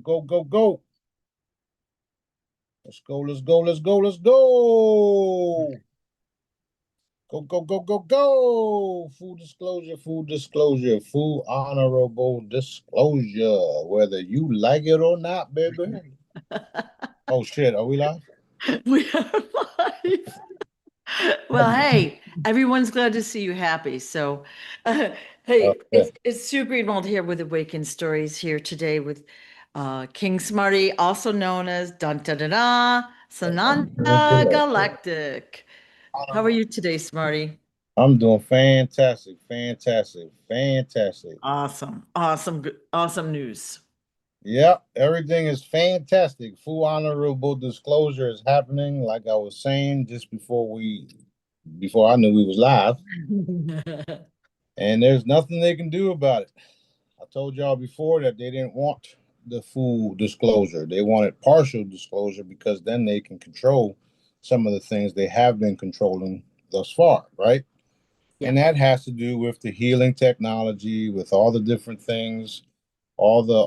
go, go, go. Let's go, let's go, let's go, let's go. Go, go, go, go, go. Full disclosure, full disclosure, full honorable disclosure, whether you like it or not, baby. Oh, shit. Are we live? We are live. Well, hey, everyone's glad to see you happy. So, hey, Yeah. it's Sue Greenwald here with Awakened Stories here today with King Smarty, also known as Dun Dun Dun Dun, Sananda Galactic. How are you today, Smarty? I'm doing fantastic, fantastic, fantastic. Awesome, awesome, awesome news. Yep, everything is fantastic. Full honorable disclosure is happening, like I was saying just before I knew we was live, and there's nothing they can do about it. I told y'all before that they didn't want the full disclosure. They wanted partial disclosure because then they can control some of the things they have been controlling thus far, right? Yeah. And that has to do with the healing technology, with all the different things, all the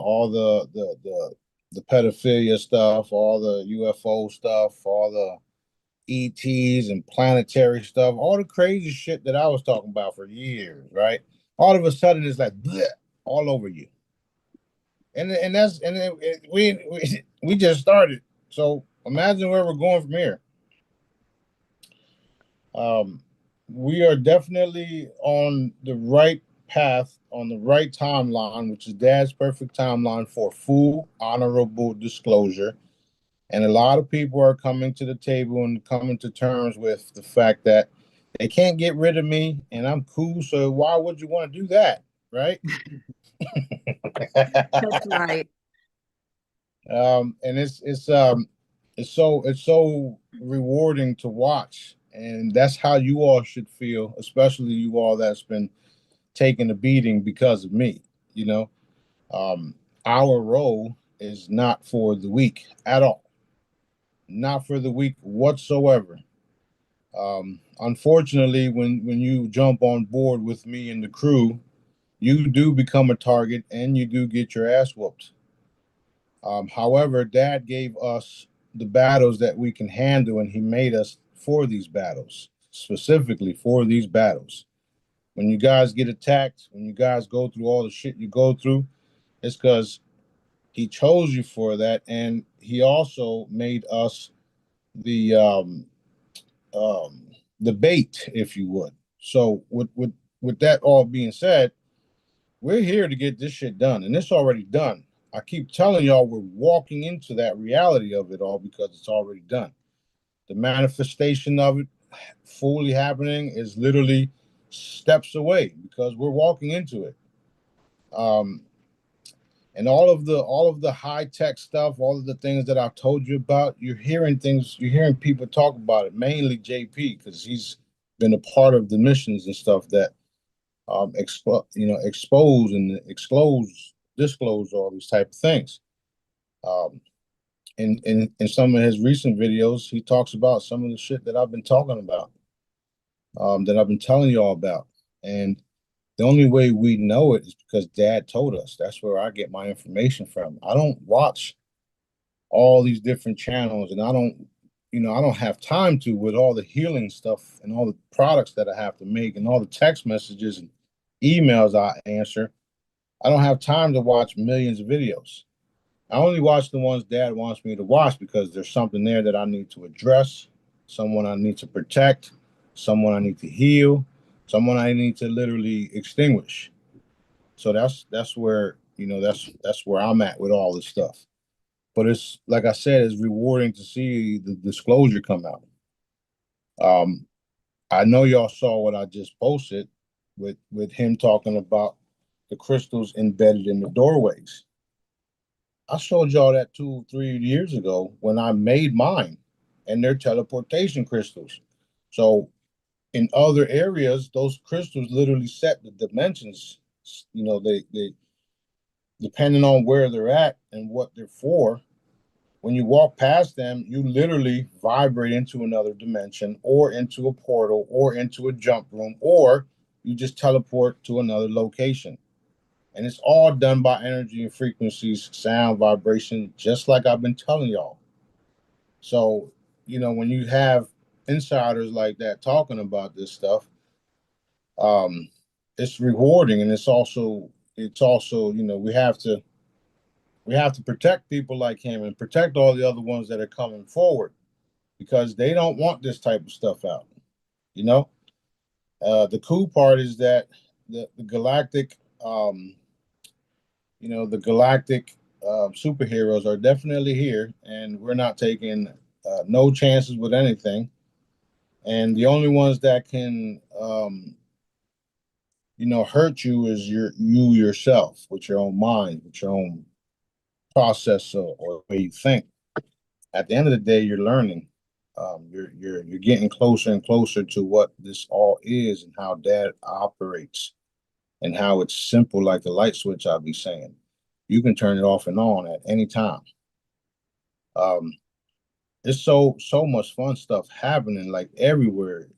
pedophilia stuff, all the UFO stuff, all the ETs and planetary stuff, all the crazy shit that I was talking about for years, right? All of a sudden it's like bleh, all over you. And that's and we just started. So imagine where we're going from here. Um, we are definitely on the right path, on the right timeline, which is Dad's perfect timeline for full honorable disclosure. And a lot of people are coming to the table and coming to terms with the fact that they can't get rid of me and I'm cool. So why would you want to do that? Right? That's right. And it's so rewarding to watch. And that's how you all should feel, especially you all that's been taking a beating because of me. You know, our role is not for the weak at all, not for the weak whatsoever. Unfortunately, when you jump on board with me and the crew, you do become a target and you do get your ass whooped. However, Dad gave us the battles that we can handle, and he made us for these battles, specifically for these battles. When you guys get attacked, when you guys go through all the shit you go through, it's because he chose you for that, and he also made us the um, um, the bait, if you would. So, with that all being said, we're here to get this shit done, and it's already done. I keep telling y'all we're walking into that reality of it all because it's already done. The manifestation of it fully happening is literally steps away because we're walking into it. Um, and all of the high tech stuff, all of the things that I've told you about, you're hearing people talk about it, mainly JP, because he's been a part of the missions and stuff that expose and disclose all these type of things. Um, in some of his recent videos, he talks about some of the shit that I've been talking about, that I've been telling y'all about, and the only way we know it is because Dad told us. That's where I get my information from. I don't watch all these different channels, and I don't have time to with all the healing stuff and all the products that I have to make and all the text messages and emails I answer. I don't have time to watch millions of videos. I only watch the ones Dad wants me to watch because there's something there that I need to address, someone I need to protect, someone I need to heal, someone I need to literally extinguish. So that's where that's where I'm at with all this stuff. But it's like I said, it's rewarding to see the disclosure come out. Um, I know y'all saw what I just posted with him talking about the crystals embedded in the doorways. I showed y'all that 2, 3 years ago when I made mine, and they're teleportation crystals. So in other areas, those crystals literally set the dimensions. They depending on where they're at and what they're for. When you walk past them, you literally vibrate into another dimension or into a portal or into a jump room or you just teleport to another location. And it's all done by energy and frequencies, sound, vibration, just like I've been telling y'all. So, when you have insiders like that talking about this stuff, um, it's rewarding, and it's also, we have to protect people like him and protect all the other ones that are coming forward because they don't want this type of stuff out. You know, the cool part is that the galactic, the galactic superheroes are definitely here, and we're not taking no chances with anything. And the only ones that can, hurt you is you yourself with your own mind, with your own process or the way you think. At the end of the day, you're learning. You're getting closer and closer to what this all is and how Dad operates and how it's simple, like the light switch I'll be saying. You can turn it off and on at any time. Um, it's so much fun stuff happening like everywhere.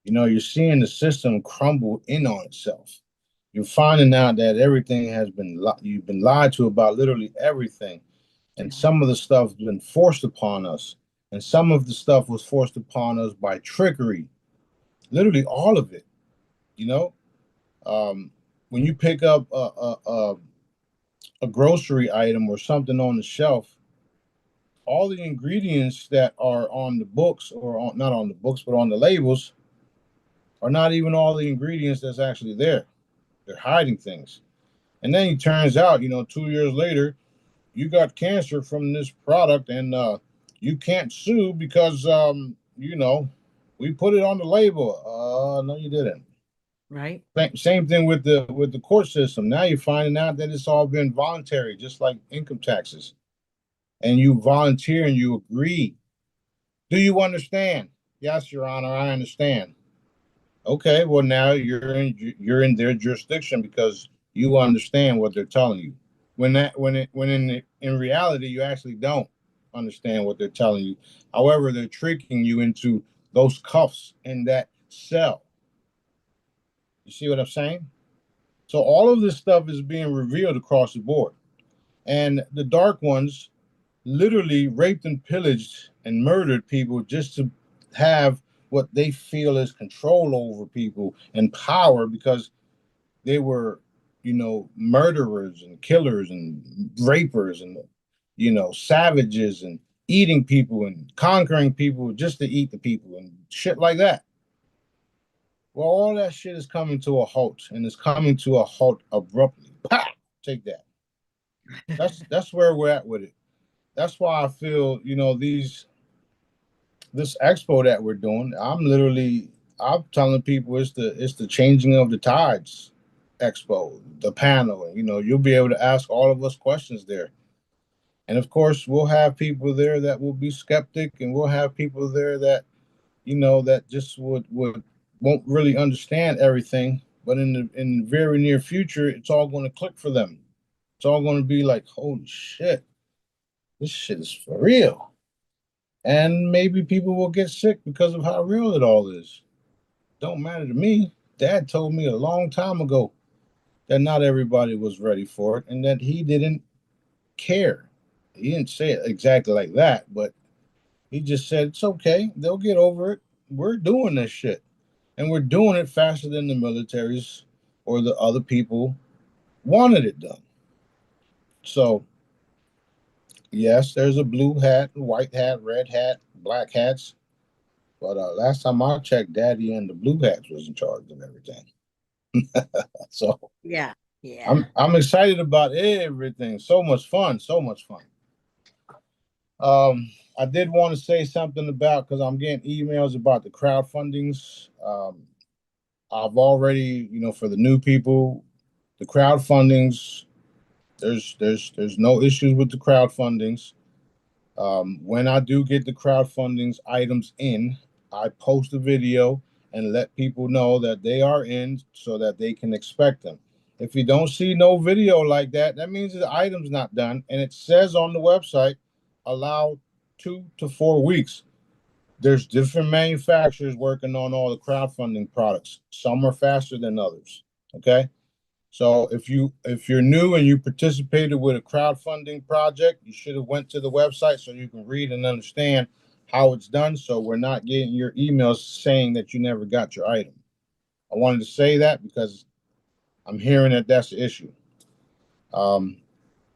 You're seeing the system crumble in on itself. You're finding out that everything you've been lied to about literally everything, and Yeah. some of the stuff has been forced upon us, and some of the stuff was forced upon us by trickery. Literally all of it. You know, um, when you pick up a grocery item or something on the shelf, all the ingredients that are on the books or not on the books but on the labels are not even all the ingredients that's actually there. They're hiding things. And then it turns out, 2 years later, you got cancer from this product, and you can't sue because we put it on the label. No, you didn't. Right. Same thing with the court system. Now you're finding out that it's all been voluntary, just like income taxes, and you volunteer and you agree. Do you understand? Yes, Your Honor, I understand. Okay, well now you're in their jurisdiction because you understand what they're telling you. When in reality you actually don't understand what they're telling you. However, they're tricking you into those cuffs in that cell. You see what I'm saying? So all of this stuff is being revealed across the board. And the dark ones literally raped and pillaged and murdered people just to have what they feel is control over people and power because they were, murderers and killers and rapers and, savages and eating people and conquering people just to eat the people and shit like that. Well, all that shit is coming to a halt, and it's coming to a halt abruptly. Pow! Take that. That's where we're at with it. That's why I feel, this expo that we're doing, I'm telling people it's the changing of the tides expo, the panel, and you'll be able to ask all of us questions there. And of course, we'll have people there that will be skeptic, and we'll have people there that that just would won't really understand everything. But in the very near future, it's all going to click for them. It's all going to be like, holy shit, this shit is for real. And maybe people will get sick because of how real it all is. Don't matter to me. Dad told me a long time ago that not everybody was ready for it and that he didn't care. He didn't say it exactly like that, but he just said, it's okay. They'll get over it. We're doing this shit. And we're doing it faster than the militaries or the other people wanted it done. So, yes, there's a blue hat, white hat, red hat, black hats. But last time I checked, Daddy and the blue hats was in charge of everything. So Yeah. Yeah. I'm excited about everything. So much fun. So much fun. I did want to say something about because I'm getting emails about the crowdfundings. I've already, for the new people, the crowdfundings. There's no issues with the crowdfundings. When I do get the crowdfundings items in, I post a video and let people know that they are in so that they can expect them. If you don't see no video like that, that means the item's not done. And it says on the website, allow 2 to 4 weeks. There's different manufacturers working on all the crowdfunding products. Some are faster than others. Okay. So if you're new and you participated with a crowdfunding project, you should have went to the website so you can read and understand how it's done. So we're not getting your emails saying that you never got your item. I wanted to say that because I'm hearing that that's the issue. Um,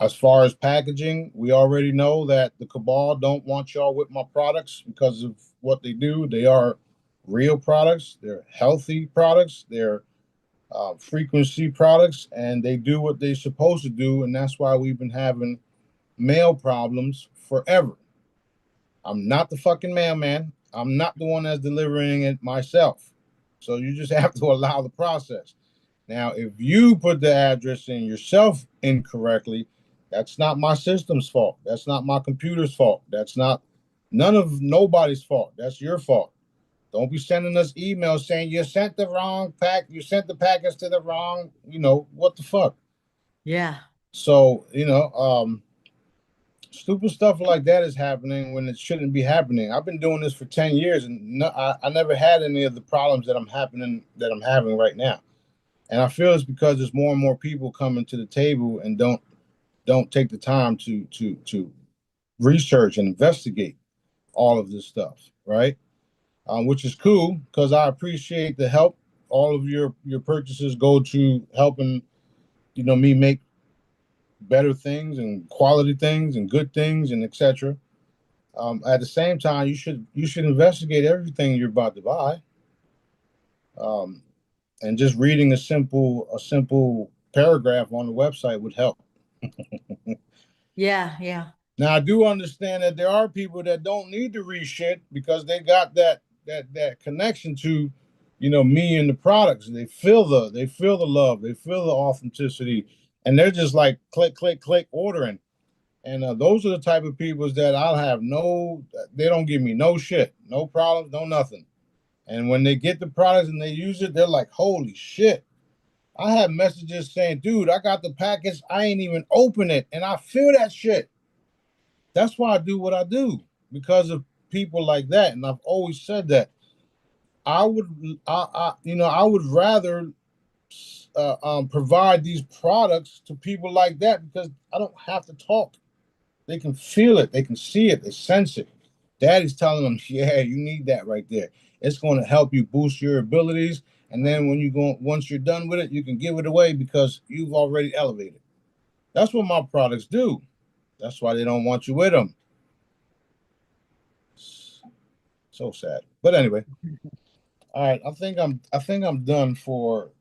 as far as packaging, we already know that the cabal don't want y'all with my products because of what they do. They are real products. They're healthy products. They're frequency products, and they do what they're supposed to do, and that's why we've been having mail problems forever. I'm not the fucking mailman. I'm not the one that's delivering it myself. So you just have to allow the process. Now, if you put the address in yourself incorrectly, that's not my system's fault. That's not my computer's fault. That's not none of nobody's fault. That's your fault. Don't be sending us emails saying you sent the wrong pack, you sent the package to the wrong, what the fuck? Yeah. So, stupid stuff like that is happening when it shouldn't be happening. I've been doing this for 10 years and I never had any of the problems that I'm having right now. And I feel it's because there's more and more people coming to the table and don't take the time to research and investigate all of this stuff, right? Which is cool because I appreciate the help. All of your purchases go to helping, me make better things and quality things and good things and etc. At the same time, you should investigate everything you're about to buy. Um, and just reading a simple paragraph on the website would help. Yeah. Yeah. Now I do understand that there are people that don't need to read shit because they got that connection to, me and the products. They feel the love, they feel the authenticity, and they're just like click, click, click, ordering. And those are the type of people that I'll have no. They don't give me no shit, no problems, no nothing. And when they get the products and they use it, they're like, "Holy shit!" I have messages saying, "Dude, I got the package. I ain't even open it, and I feel that shit." That's why I do what I do because of people like that. And I've always said that I would, I would rather provide these products to people like that because I don't have to talk. They can feel it, they can see it, they sense it. Daddy's telling them, yeah, you need that right there. It's going to help you boost your abilities. And then once you're done with it, you can give it away because you've already elevated. That's what my products do. That's why they don't want you with them. So sad. But anyway, all right. I think I'm done for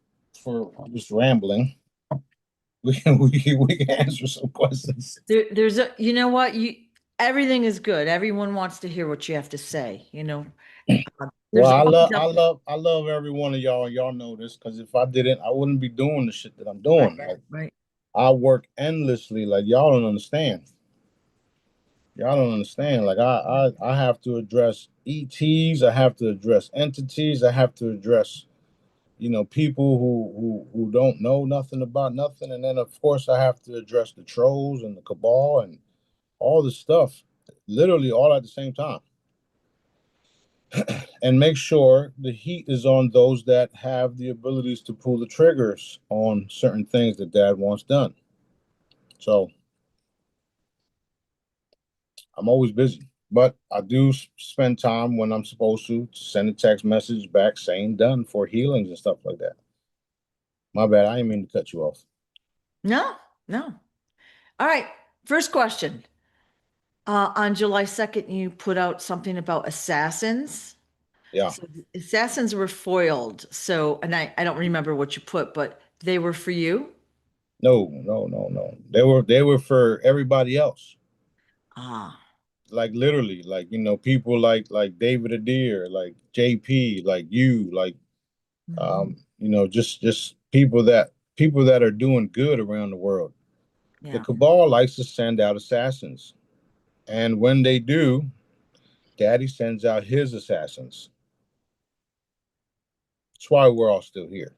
just rambling. We can answer some questions. There's a, you know what, everything is good. Everyone wants to hear what you have to say, Well, There's I always love I love I love every one of y'all. Y'all know this because if I didn't, I wouldn't be doing the shit that I'm right, doing. Like right. I work endlessly. Like y'all don't understand. Y'all don't understand. Like I have to address ETs. I have to address entities. I have to address people who don't know nothing about nothing, and then of course I have to address the trolls and the cabal and all the stuff, literally all at the same time, and make sure the heat is on those that have the abilities to pull the triggers on certain things that Dad wants done. So I'm always busy, but I do spend time when I'm supposed to send a text message back saying done for healings and stuff like that. My bad, I didn't mean to cut you off. No, no. All right. First question. On July 2nd, you put out something about assassins. Yeah. So the assassins were foiled. So, and I don't remember what you put, but they were for you? No, no, no, no. They were for everybody else. Ah. Like literally, like people like David Adair, like JP, like you, like Mhm. just people that are doing good around the world. The Yeah. cabal likes to send out assassins. And when they do, Daddy sends out his assassins. That's why we're all still here.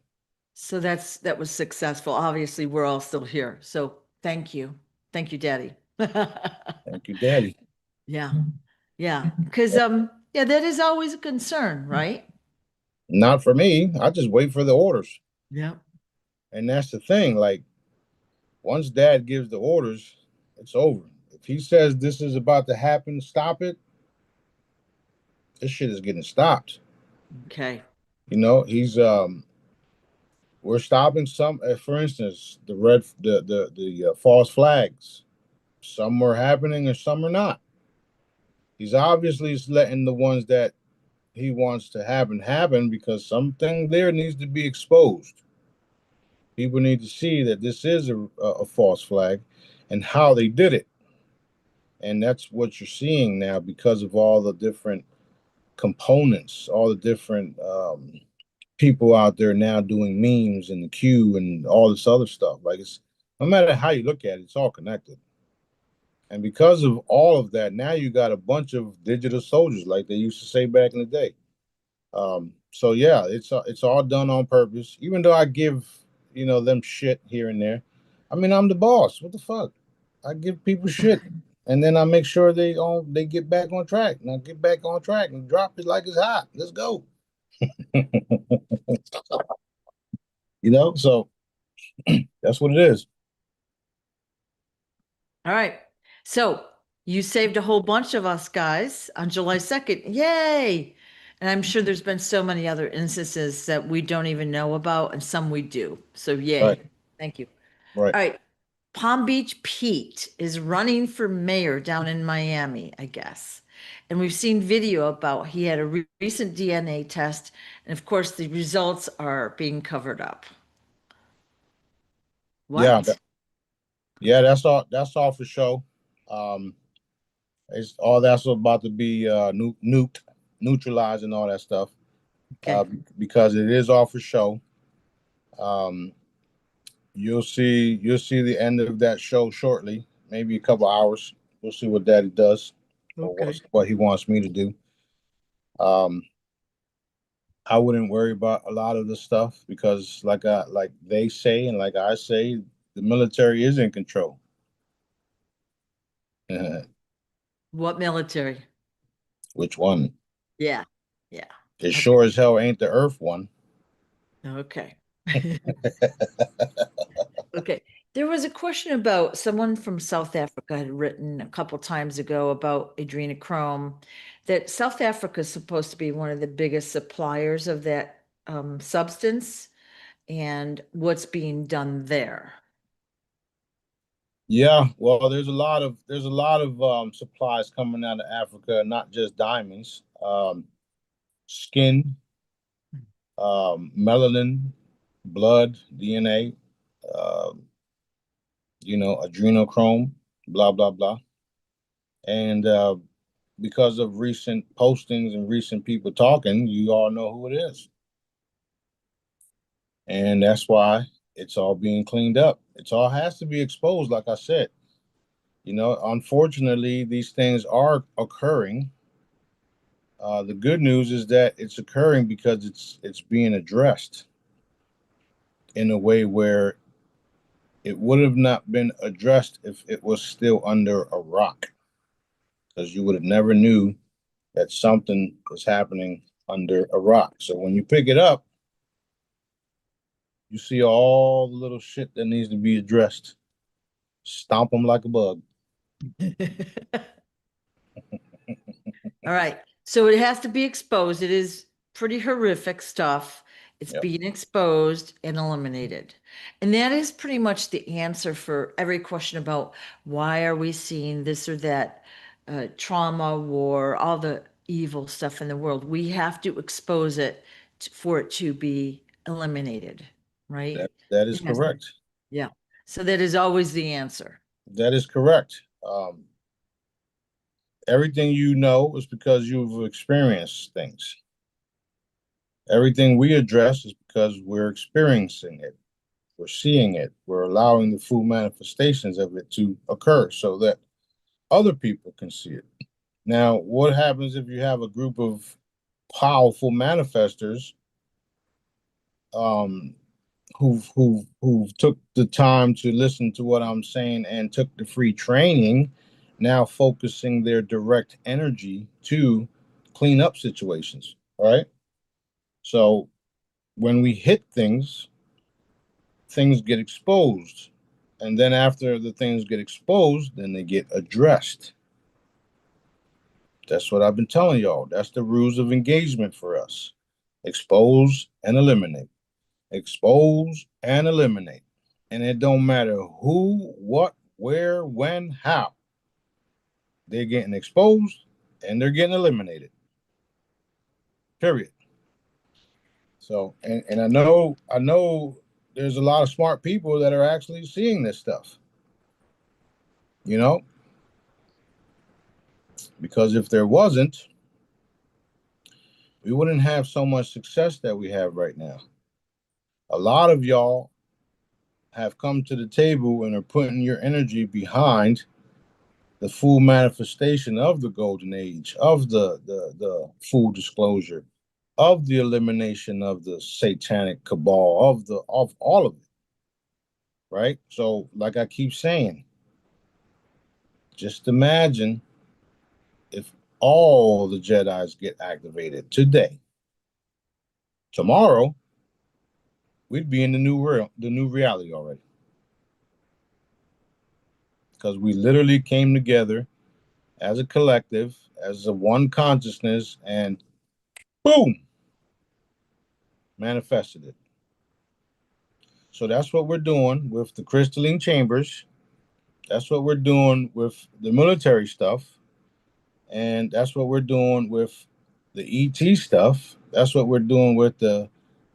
So that was successful. Obviously, we're all still here. So thank you. Thank you, Daddy. Thank you, Daddy. Yeah. Yeah. Because yeah, that is always a concern, right? Not for me. I just wait for the orders. Yeah. And that's the thing. Like, once dad gives the orders, it's over. If he says this is about to happen, stop it, this shit is getting stopped. Okay. He's we're stopping some for instance, the false flags. Some are happening and some are not. He's obviously letting the ones that he wants to happen because something there needs to be exposed. People need to see that this is a false flag and how they did it. And that's what you're seeing now because of all the different components, all the different people out there now doing memes and the queue and all this other stuff. Like, it's no matter how you look at it, it's all connected. And because of all of that, now you got a bunch of digital soldiers, like they used to say back in the day. So yeah, it's all done on purpose. Even though I give them shit here and there, I mean I'm the boss. What the fuck? I give people shit, and then I make sure they get back on track, and I get back on track and drop it like it's hot. Let's go. So that's what it is. All right. So you saved a whole bunch of us guys on July 2nd. Yay. And I'm sure there's been so many other instances that we don't even know about, and some we do. So Right, yay. Thank you. right. All right. Palm Beach Pete is running for mayor down in Miami, I guess. And we've seen video about he had a recent DNA test, and of course the results are being covered up. Yeah, What? yeah. That's all for show. Um, it's all that's about to be nuked, neutralized, and all that stuff. Okay. Because it is all for show. Um, you'll see the end of that show shortly, maybe a couple hours. We'll see what Daddy does or Okay. what he wants me to do. Um, I wouldn't worry about a lot of the stuff because, like they say and like I say, the military is in control. What military? Which one? Yeah. Yeah. It Okay. sure as hell ain't the Earth one. Okay. Okay. There was a question about someone from South Africa had written a couple times ago about adrenochrome, that South Africa is supposed to be one of the biggest suppliers of that substance and what's being done there. Yeah, well, there's a lot of supplies coming out of Africa, not just diamonds, skin, melanin, blood, DNA, adrenochrome, blah blah blah. And because of recent postings and recent people talking, you all know who it is, and that's why it's all being cleaned up. It's all has to be exposed, like I said. Unfortunately, these things are occurring. The good news is that it's occurring because it's being addressed in a way where it would have not been addressed if it was still under a rock, because you would have never knew that something was happening under a rock. So when you pick it up, you see all the little shit that needs to be addressed. Stomp them like a bug. All right. So it has to be exposed. It is pretty horrific stuff. It's Yep, being exposed and eliminated. And that is pretty much the answer for every question about why are we seeing this or that trauma, war, all the evil stuff in the world. We have to expose it for it to be eliminated, right? that is It has- correct. yeah. So that is always the answer. That is correct. Everything you know is because you've experienced things. Everything we address is because we're experiencing it. We're seeing it. We're allowing the full manifestations of it to occur so that other people can see it. Now, what happens if you have a group of powerful manifestors um, who've took the time to listen to what I'm saying and took the free training, now focusing their direct energy to clean up situations, all right? So when we hit things, things get exposed. And then after the things get exposed, then they get addressed. That's what I've been telling y'all. That's the rules of engagement for us. Expose and eliminate. Expose and eliminate. And it don't matter who, what, where, when, how. They're getting exposed and they're getting eliminated. Period. So, and I know there's a lot of smart people that are actually seeing this stuff. You know, because if there wasn't, we wouldn't have so much success that we have right now. A lot of y'all have come to the table and are putting your energy behind the full manifestation of the golden age, of the full disclosure, of the elimination of the satanic cabal, of all of it. Right? So, like I keep saying, just imagine if all the Jedis get activated today. Tomorrow, we'd be in the new reality already. Because we literally came together as a collective, as a one consciousness, and boom, manifested it. So that's what we're doing with the crystalline chambers. That's what we're doing with the military stuff. And that's what we're doing with the ET stuff. That's what we're doing with the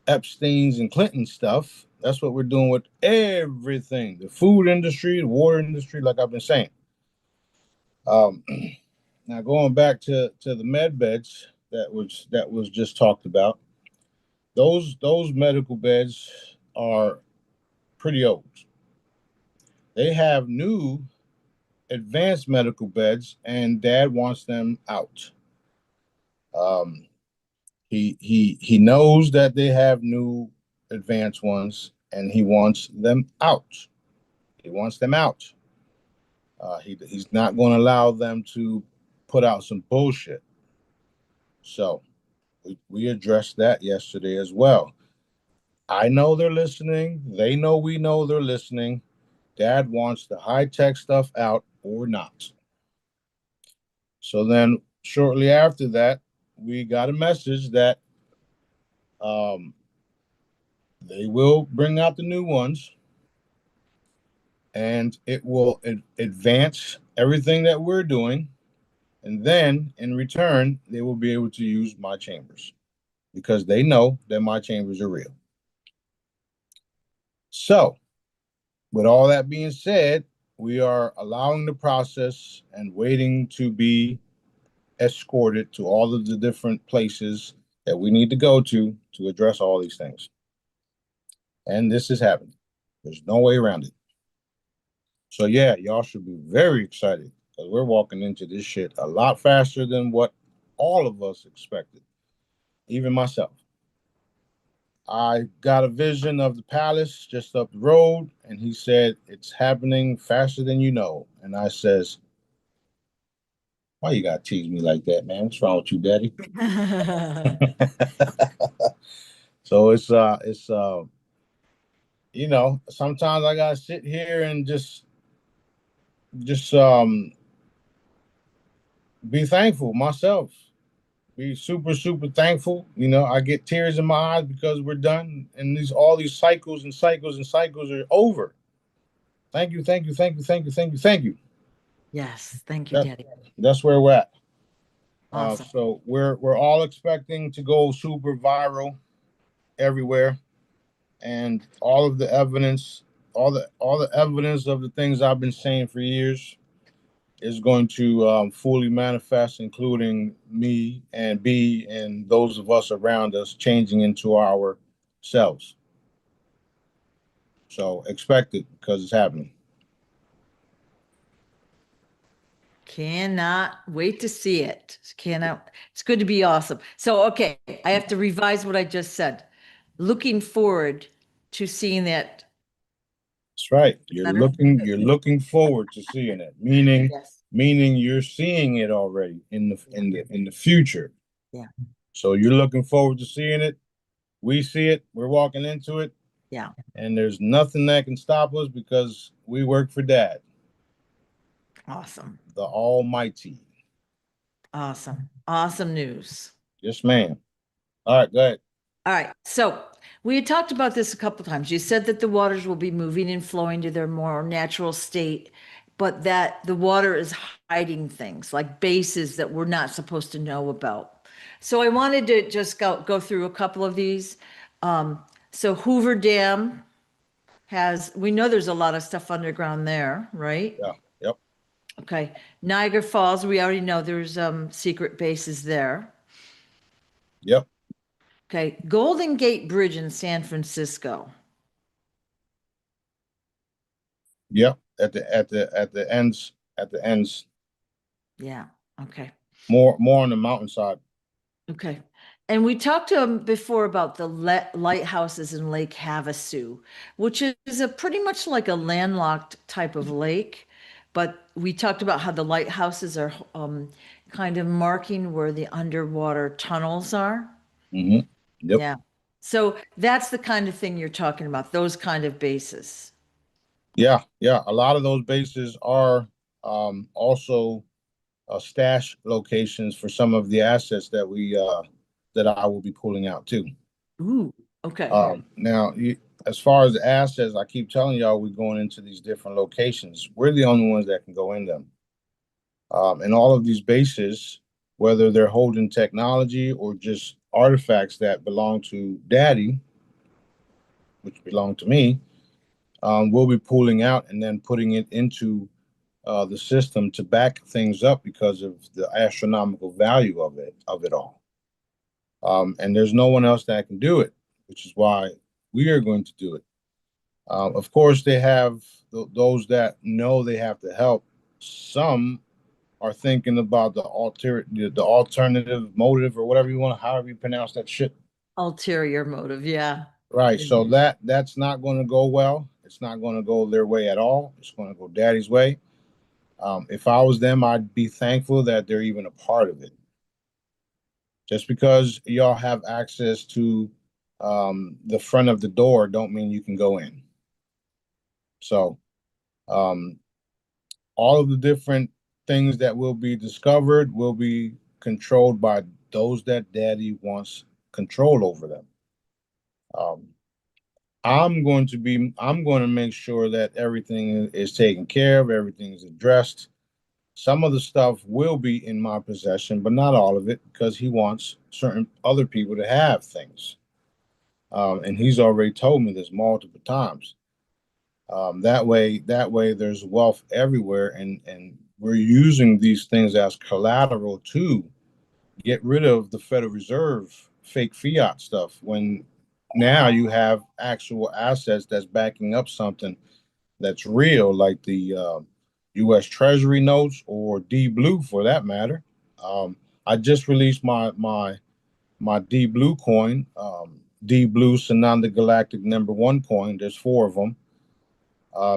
Epstein's and Clinton stuff. That's what we're doing with everything. The food industry, the water industry, like I've been saying. Now going back to the med beds that was just talked about, those medical beds are pretty old. They have new advanced medical beds, and Dad wants them out. Um, he knows that they have new advanced ones, and he wants them out. He wants them out. He's not going to allow them to put out some bullshit. So we addressed that yesterday as well. I know they're listening. They know we know they're listening. Dad wants the high tech stuff out or not. So then, shortly after that, we got a message that they will bring out the new ones, and it will advance everything that we're doing. And then, in return, they will be able to use my chambers because they know that my chambers are real. So, with all that being said, we are allowing the process and waiting to be escorted to all of the different places that we need to go to address all these things. And this is happening. There's no way around it. So yeah, y'all should be very excited because we're walking into this shit a lot faster than what all of us expected, even myself. I got a vision of the palace just up the road, and he said it's happening faster than you know. And I says, "Why you gotta tease me like that, man? What's wrong with you, Daddy?" So it's you know, sometimes I gotta sit here and just be thankful myself. Be super thankful. You know, I get tears in my eyes because we're done, and all these cycles and cycles and cycles are over. Thank you, thank you, thank you, thank you, thank you, thank you. Yes, thank you, That, Daddy. that's where we're at. Awesome. So we're all expecting to go super viral everywhere, and all of the evidence, all the evidence of the things I've been saying for years is going to fully manifest, including me and B and those of us around us changing into our selves. So expect it because it's happening. Cannot wait to see it. Cannot. It's good to be awesome. So, okay, I have to revise what I just said. Looking forward to seeing that. That's right. Better? You're looking forward to seeing it, meaning Yes. meaning you're seeing it already in the future. Yeah. So you're looking forward to seeing it. We see it. We're walking into it. Yeah. And there's nothing that can stop us because we work for Dad, Awesome. the Almighty. Awesome. Awesome news. Yes, ma'am. All right, go ahead. All right. So we had talked about this a couple times. You said that the waters will be moving and flowing to their more natural state, but that the water is hiding things like bases that we're not supposed to know about. So I wanted to just go through a couple of these. So Hoover Dam we know there's a lot of stuff underground there, right? Yeah. Yep. Okay. Niagara Falls, we already know there's secret bases there. Yep. Okay. Golden Gate Bridge in San Francisco. Yep. At the ends. Yeah. Okay. More on the mountainside. Okay. And we talked before about the lighthouses in Lake Havasu, which is a pretty much like a landlocked type of lake. But we talked about how the lighthouses are kind of marking where the underwater tunnels are. Mm-hmm. Yep. Yeah. So that's the kind of thing you're talking about, those kind of bases. Yeah. Yeah. A lot of those bases are also stash locations for some of the assets that I will be pulling out too. Ooh, okay. Now, as far as the assets, I keep telling y'all we're going into these different locations. We're the only ones that can go in them. And all of these bases, whether they're holding technology or just artifacts that belong to Daddy, which belong to me, we'll be pulling out and then putting it into the system to back things up because of the astronomical value of it all. And there's no one else that can do it, which is why we are going to do it. Of course, they have those that know they have to help. Some are thinking about the alternative motive or whatever you want, however you pronounce that shit. Ulterior motive, yeah. Right. Yeah. So that's not going to go well. It's not going to go their way at all. It's going to go Daddy's way. If I was them, I'd be thankful that they're even a part of it. Just because y'all have access to the front of the door, don't mean you can go in. So um, all of the different things that will be discovered will be controlled by those that Daddy wants control over them. Um, I'm going to make sure that everything is taken care of, everything is addressed. Some of the stuff will be in my possession, but not all of it, because he wants certain other people to have things. And he's already told me this multiple times. That way, there's wealth everywhere, and we're using these things as collateral to get rid of the Federal Reserve fake fiat stuff. When now you have actual assets that's backing up something that's real, like the U.S. Treasury notes or D Blue for that matter. I just released my D Blue coin, D Blue Sananda Galactic #1 coin. There's 4 of them.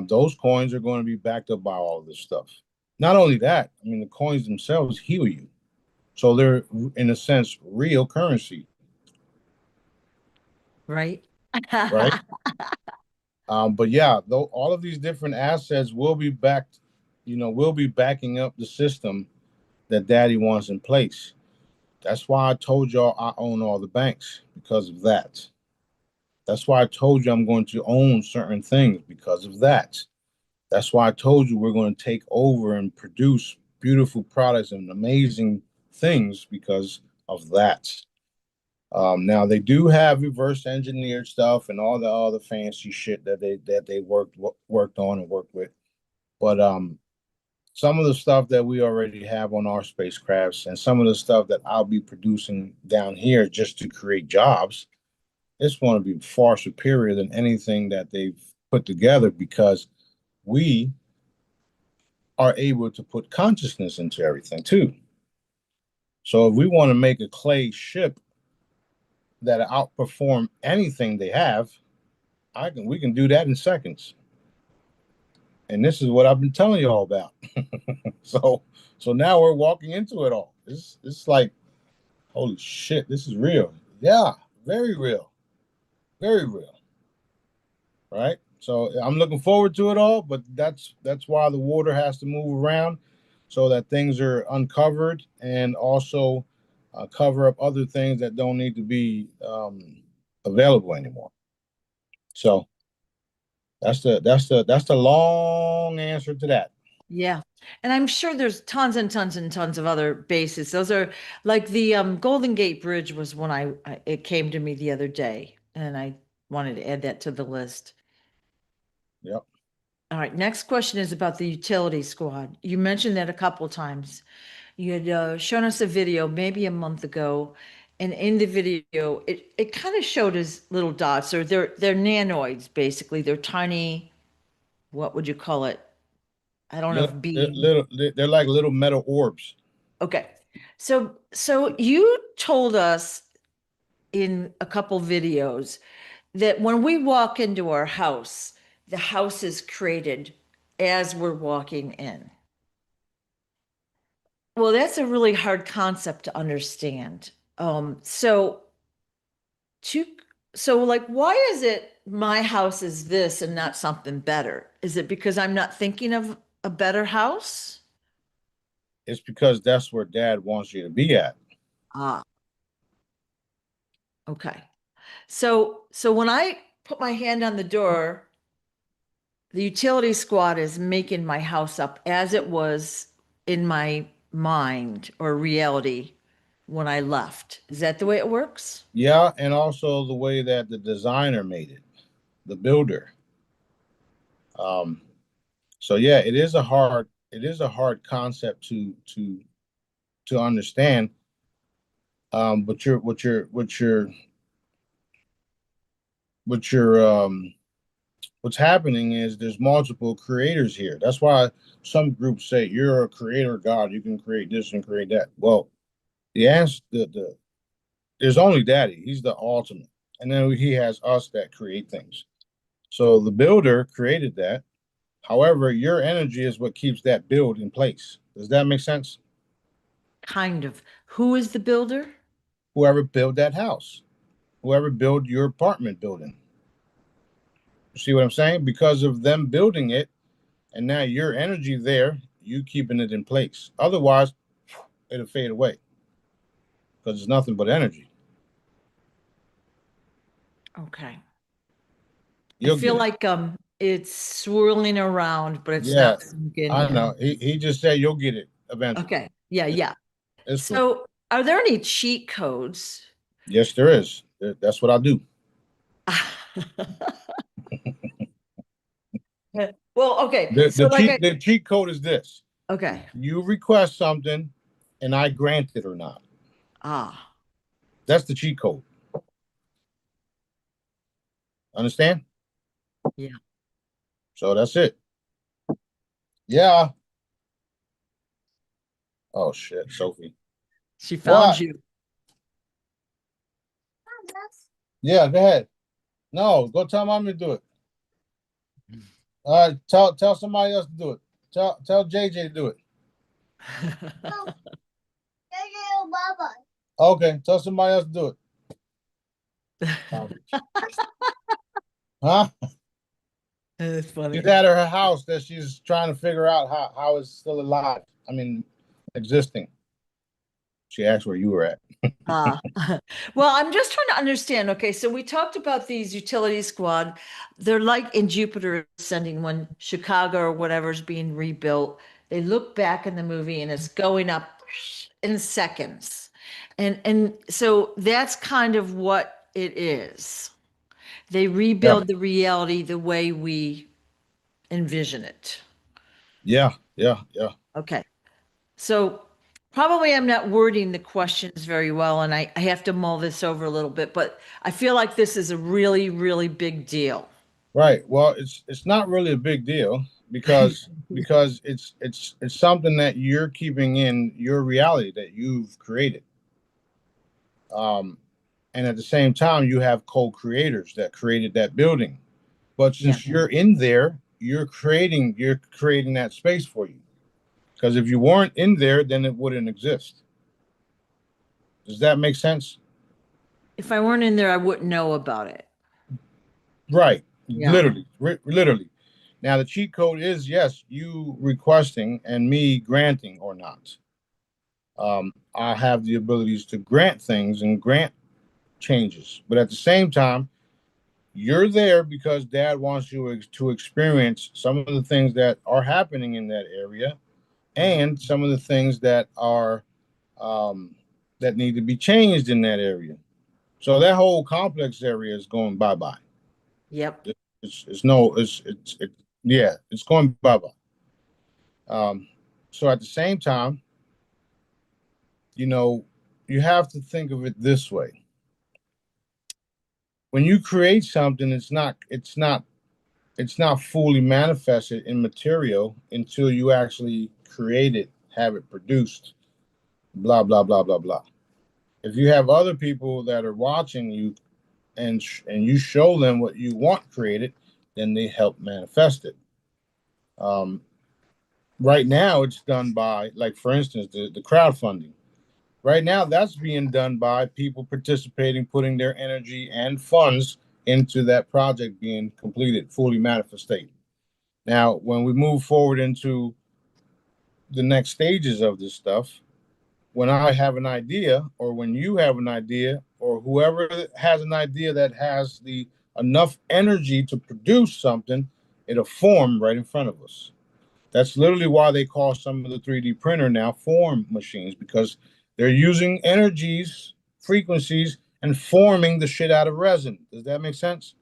Those coins are going to be backed up by all of this stuff. Not only that, I mean, the coins themselves heal you. So they're, in a sense, real currency, Right? right? But yeah, though all of these different assets will be backed, will be backing up the system that Daddy wants in place. That's why I told y'all I own all the banks because of that. That's why I told you I'm going to own certain things because of that. That's why I told you we're going to take over and produce beautiful products and amazing things because of that. Now they do have reverse engineered stuff and all the other fancy shit that they worked on and worked with. But some of the stuff that we already have on our spacecrafts and some of the stuff that I'll be producing down here just to create jobs, it's going to be far superior than anything that they've put together because we are able to put consciousness into everything too. So if we want to make a clay ship that outperform anything they have, we can do that in seconds. And this is what I've been telling you all about. So so now we're walking into it all. It's like, holy shit, this is real. Yeah, very real. Very real. right? So I'm looking forward to it all, but that's why the water has to move around so that things are uncovered and also cover up other things that don't need to be available anymore. So that's the long answer to that. Yeah. And I'm sure there's tons and tons and tons of other bases. Those are like the Golden Gate Bridge was when it came to me the other day, and I wanted to add that to the list. Yep. All right, next question is about the utility squad. You mentioned that a couple times. You had shown us a video maybe a month ago, and in the video, it kind of showed us little dots, or they're nanoids basically. They're tiny, what would you call it? I don't know if being. They're like little metal orbs. Okay. So you told us in a couple videos that when we walk into our house, the house is created as we're walking in. Well, that's a really hard concept to understand. So to so like why is it my house is this and not something better? Is it because I'm not thinking of a better house? It's because that's where Dad wants you to be at. Ah, okay. So when I put my hand on the door, the utility squad is making my house up as it was in my mind or reality when I left. Is that the way it works? Yeah, and also the way that the designer made it, the builder. Um, so yeah, it is a hard concept to understand. But what's happening is there's multiple creators here. That's why some groups say you're a creator God, you can create this and create that. Well, the answer there's only Daddy. He's the ultimate. And then he has us that create things. So the builder created that. However, your energy is what keeps that build in place. Does that make sense? Kind of. Who is the builder? Whoever built that house, whoever built your apartment building. You see what I'm saying? Because of them building it, and now your energy there, you keeping it in place. Otherwise, it'll fade away because it's nothing but energy. Okay. I You'll feel get it. like it's swirling around, but it's Yeah, not sinking I know. in. He just said you'll get it eventually. Okay. Yeah, It- yeah. it's cool. So are there any cheat codes? Yes, there is. That's what I do. Well, okay. The So the like cheat the cheat code is this: okay. you request something, and I grant it or not. Ah, That's the cheat code. Understand? yeah. So that's it. Yeah. Oh shit, Sophie. She found What? you. Yeah, go ahead. No, go tell mommy to do it. All right, tell somebody else to do it. Tell JJ to do it. Okay, tell somebody else to do it. Huh? It's She's funny. at her house that she's trying to figure out how it's still alive. I mean, existing. She asked where you were at. Ah, well, I'm just trying to understand. Okay, so we talked about these utility squad. They're like in Jupiter Ascending when Chicago or whatever is being rebuilt. They look back in the movie and it's going up in seconds. And so that's kind of what it is. They Yeah, rebuild the reality the way we envision it. yeah. Okay. So probably I'm not wording the questions very well, and I have to mull this over a little bit, but I feel like this is a really, really big deal. Right. Well, it's not really a big deal because it's something that you're keeping in your reality that you've created. Um, and at the same time, you have co-creators that created that building. But Yeah. since you're in there, you're creating that space for you. Because if you weren't in there, then it wouldn't exist. Does that make sense? If I weren't in there, I wouldn't know about it. Right. Yeah. Literally. Now the cheat code is yes, you requesting and me granting or not. I have the abilities to grant things and grant changes, but at the same time, you're there because Dad wants you to experience some of the things that are happening in that area, and some of the things that are that need to be changed in that area. So that whole complex area is going bye bye. Yep. It's no, yeah, it's going bye bye. So at the same time, you know, you have to think of it this way: when you create something, it's not fully manifested in material until you actually create it, have it produced, blah blah blah blah blah. If you have other people that are watching you and you show them what you want created, then they help manifest it. Um, right now, it's done by, like, for instance, the crowdfunding. Right now, that's being done by people participating, putting their energy and funds into that project being completed, fully manifested. Now, when we move forward into the next stages of this stuff, when I have an idea, or when you have an idea, or whoever has an idea that has the enough energy to produce something, it'll form right in front of us. That's literally why they call some of the 3D printer now form machines, because they're using energies, frequencies, and forming the shit out of resin. Does that make sense?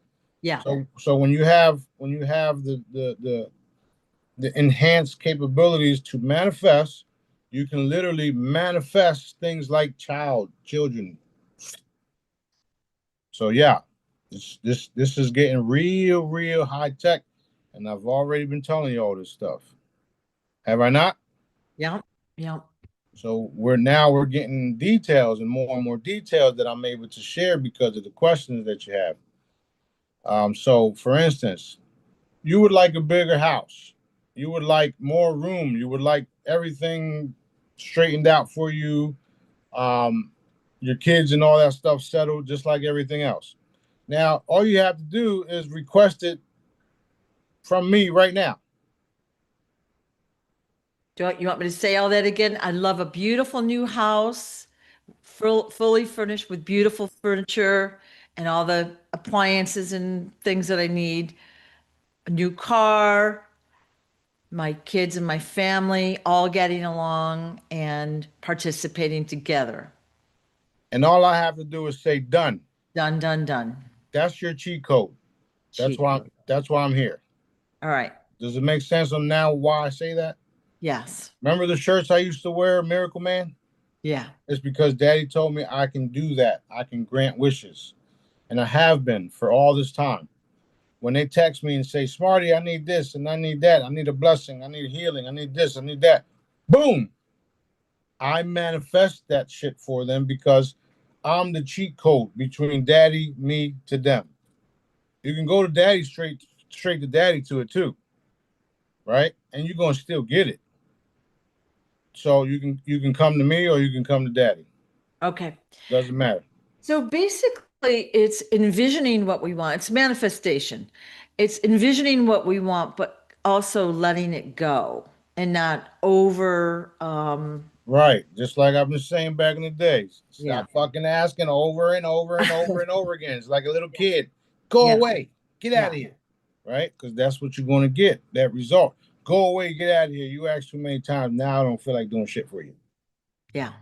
Yeah. So when you have the enhanced capabilities to manifest, you can literally manifest things like children. So yeah, this is getting real high tech, and I've already been telling you all this stuff. Have I not? Yeah. Yeah. So we're getting details and more details that I'm able to share because of the questions that you have. So for instance, you would like a bigger house. You would like more room. You would like everything straightened out for you. Um, your kids and all that stuff settled just like everything else. Now, all you have to do is request it from me right now. You want me to say all that again? I love a beautiful new house, fully furnished with beautiful furniture and all the appliances and things that I need. A new car, my kids and my family all getting along and participating together. And all I have to do is say done. Done, done, done. That's your cheat code. That's Cheat why code. that's why I'm here. All right. Does it make sense on now why I say that? Yes. Remember the shirts I used to wear, Miracle Man? Yeah. It's because Daddy told me I can do that. I can grant wishes. And I have been for all this time. When they text me and say, Smarty, I need this and I need that. I need a blessing. I need healing. I need this. I need that. Boom. I manifest that shit for them because I'm the cheat code between Daddy, me, to them. You can go to Daddy straight to Daddy to it too, right? And you're gonna still get it. So you can come to me or you can come to Daddy. Okay. Doesn't matter. So basically, it's envisioning what we want. It's manifestation. It's envisioning what we want, but also letting it go and not over, Right. Just like I've been saying back in the days. yeah. Stop fucking asking over and over and over and over again. It's like a little kid. Go Yeah. away. Get out Yeah. of here. Right? Because that's what you're going to get. That result. Go away. Get out of here. You asked too many times. Now I don't feel like doing shit for you. Yeah.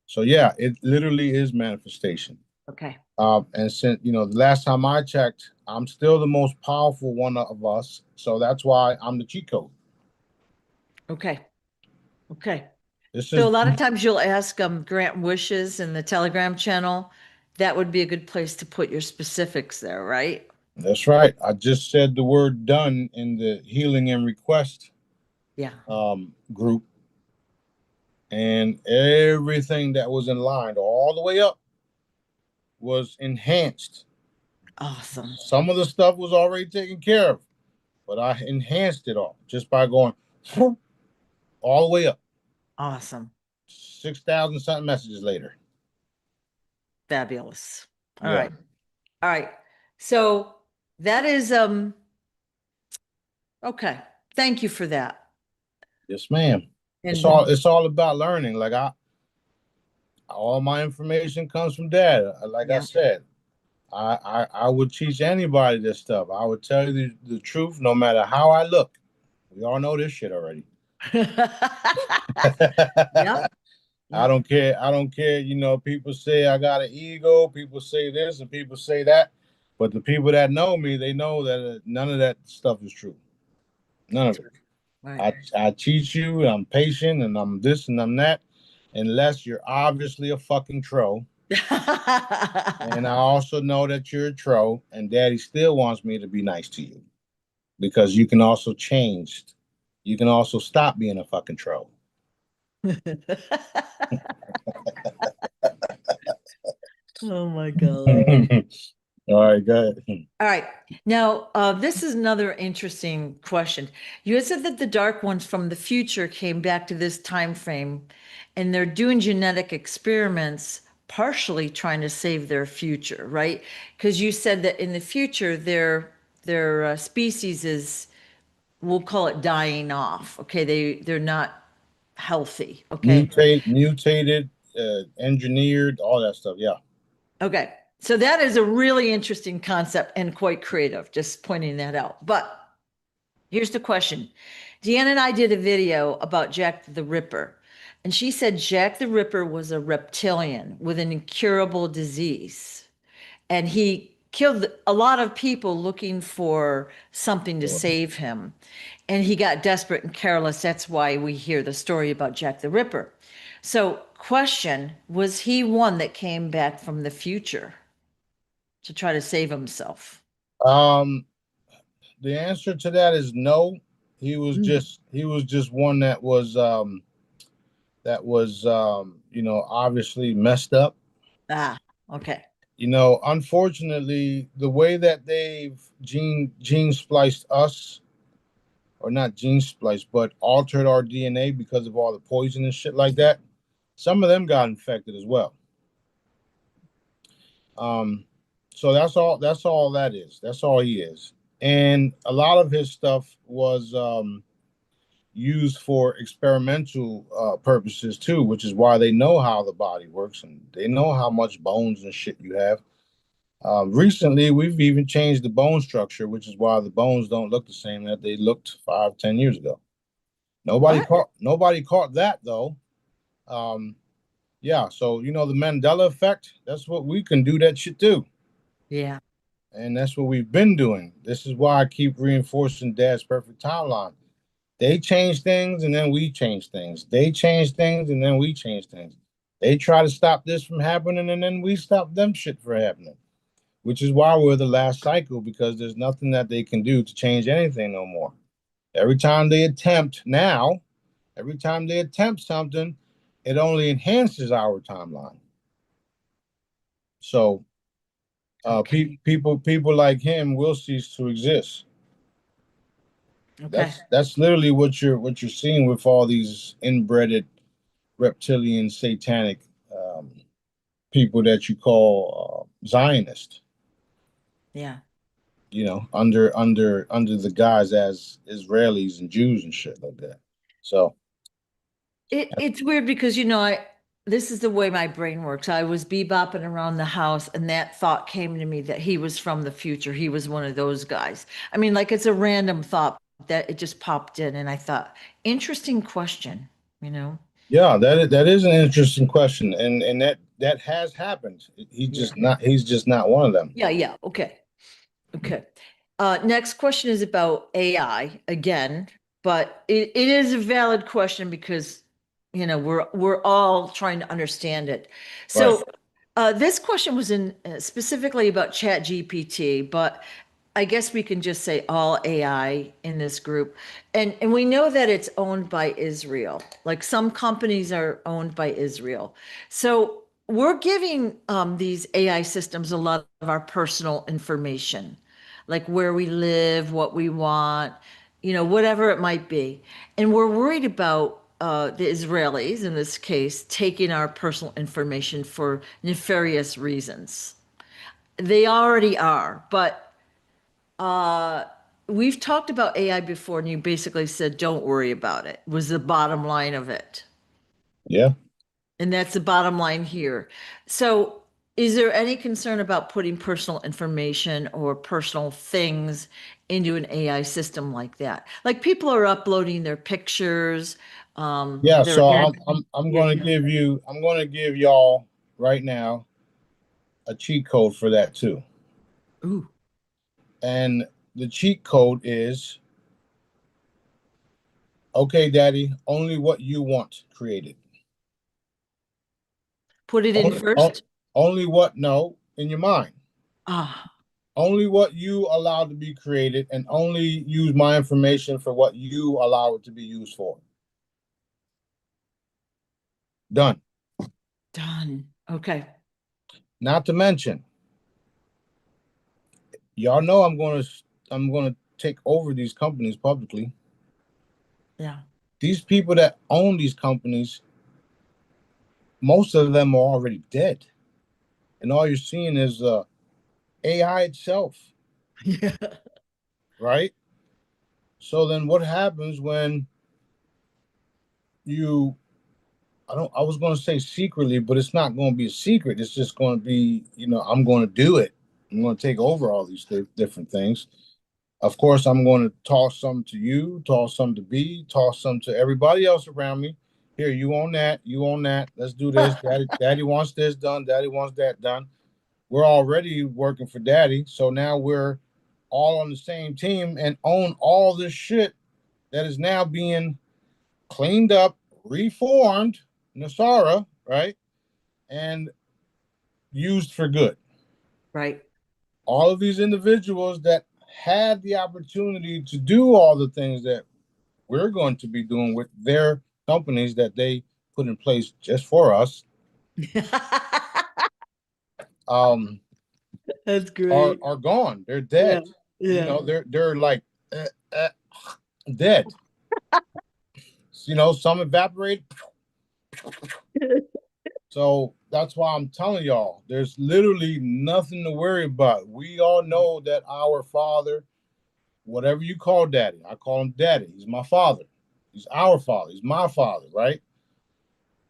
So yeah, it literally is manifestation. Okay. And since the last time I checked, I'm still the most powerful one of us. So that's why I'm the cheat code. Okay. Okay. This So is a lot of times you'll ask grant wishes in the Telegram channel. That would be a good place to put your specifics there, right? That's right. I just said the word done in the healing and request Yeah. group, and everything that was in line all the way up was enhanced. Awesome. Some of the stuff was already taken care of, but I enhanced it all just by going all the way up. Awesome. 6,000 something messages later. Fabulous. All Yeah. right. All right. So That is okay. Thank you for that. Yes, ma'am. It's And all about learning. Like all my information comes from dad. Like I yeah. said, I would teach anybody this stuff. I would tell you the truth no matter how I look. We all know this shit already. Yep. I Yep. don't care. I don't care. You know, people say I got an ego. People say this and people say that. But the people that know me, they know that none of that stuff is true. None of That's it. right. I teach you. I'm patient, and I'm this and I'm that. Unless you're obviously a fucking troll. And I Right. also know that you're a troll, and Daddy still wants me to be nice to you because you can also change. You can also stop being a fucking troll. Oh my All God. right, good. All right. Now, this is another interesting question. You had said that the dark ones from the future came back to this time frame, and they're doing genetic experiments, partially trying to save their future, right? Because you said that in the future, their species is, we'll call it dying off. Okay, they're not healthy. Okay. Mutated, engineered, all that stuff. Yeah. Okay. So that is a really interesting concept and quite creative, just pointing that out. But here's the question. Deanna and I did a video about Jack the Ripper, and she said Jack the Ripper was a reptilian with an incurable disease, and he killed a lot of people looking for something to save him. And he got desperate and careless. That's why we hear the story about Jack the Ripper. So, question, was he one that came back from the future to try to save himself? Um, the answer to that is no. Mm. He was just one that was you know, obviously messed up. Ah, okay. You know, unfortunately, the way that they've gene spliced us, or not gene spliced, but altered our DNA because of all the poison and shit like that, some of them got infected as well. Um, so that's all that is. That's all he is. And a lot of his stuff was used for experimental purposes too, which is why they know how the body works and they know how much bones and shit you have. Recently, we've even changed the bone structure, which is why the bones don't look the same that they looked 5, 10 years ago. What? Nobody caught that though. Um, yeah, so you know the Mandela effect. That's what we can do that shit too, Yeah. and that's what we've been doing. This is why I keep reinforcing Dad's perfect timeline. They change things and then we change things. They change things and then we change things. They try to stop this from happening and then we stop them shit from happening. Which is why we're the last cycle because there's nothing that they can do to change anything no more. Every time they attempt now, every time they attempt something, it only enhances our timeline. So Okay. people like him will cease to exist. Okay. That's literally what you're seeing with all these inbred reptilian satanic um, people that you call Zionist. Yeah. You know, under the guise as Israelis and Jews and shit like that. So It's weird because this is the way my brain works. I was bebopping around the house and that thought came to me that he was from the future. He was one of those guys. I mean, like it's a random thought that it just popped in and I thought, interesting question, you know? yeah, that is an interesting question, and that has happened. Yeah. He's just not one of them. Yeah, yeah. Okay. Okay. Next question is about AI again, but it is a valid question because we're all trying to understand it. Right. So this question was in specifically about ChatGPT, but I guess we can just say all AI in this group. And we know that it's owned by Israel. Like some companies are owned by Israel. So we're giving these AI systems a lot of our personal information, like where we live, what we want, whatever it might be. And we're worried about the Israelis, in this case, taking our personal information for nefarious reasons. They already are, but Uh, we've talked about AI before, and you basically said, don't worry about it, was the bottom line of it. Yeah. And that's the bottom line here. So, is there any concern about putting personal information or personal things into an AI system like that? Like people are uploading their pictures, Yeah, their so ad. I'm Yeah. going to give y'all right now a cheat code for that too. Ooh, And the cheat code is, okay, daddy, only what you want created. put it in Only, first. only what, no, in your mind. Ah, Only what you allow to be created, and only use my information for what you allow it to be used for. Done. done. Okay. Not to mention, y'all know I'm gonna take over these companies publicly. Yeah. These people that own these companies, most of them are already dead, and all you're seeing is AI itself, Yeah. right? So then, what happens when you? I was going to say secretly, but it's not going to be a secret. It's just going to be, I'm going to do it. I'm going to take over all these different things. Of course, I'm going to toss some to you, toss some to B, toss some to everybody else around me. Here, you own that, you own that. Let's do this. Daddy wants this done. Daddy wants that done. We're already working for Daddy, so now we're all on the same team and own all this shit that is now being cleaned up, reformed, Nasara, right, and used for good. Right. All of these individuals that had the opportunity to do all the things that we're going to be doing with their companies that they put in place just for us, um, That's are great. are gone. They're Yeah. dead. Yeah. They're like uh, uh, dead. Some evaporate. So that's why I'm telling y'all, there's literally nothing to worry about. We all know that our father, whatever you call daddy, I call him daddy. He's my father. He's our father. He's my father, right?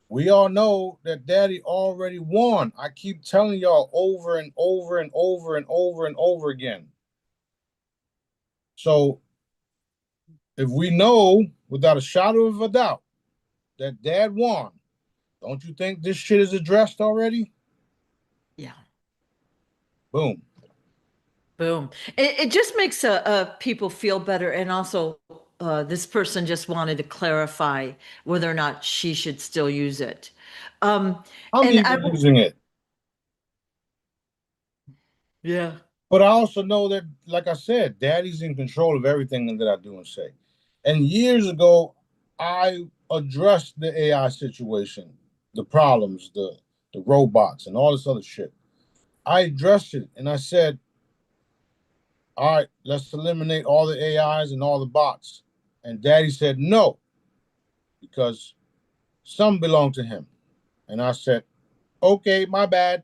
We all know that daddy already won. I keep telling y'all over and over and over and over and over again. So if we know without a shadow of a doubt that dad won, don't you think this shit is addressed already? Yeah. Boom. Boom. It just makes people feel better. And also, this person just wanted to clarify whether or not she should still use it. Um, I'm and I, even using it. yeah. But I also know that, like I said, daddy's in control of everything that I do and say. And years ago, I addressed the AI situation, the problems, the robots, and all this other shit. I addressed it and I said, all right, let's eliminate all the AIs and all the bots. And daddy said no, because some belong to him. And I said, okay, my bad.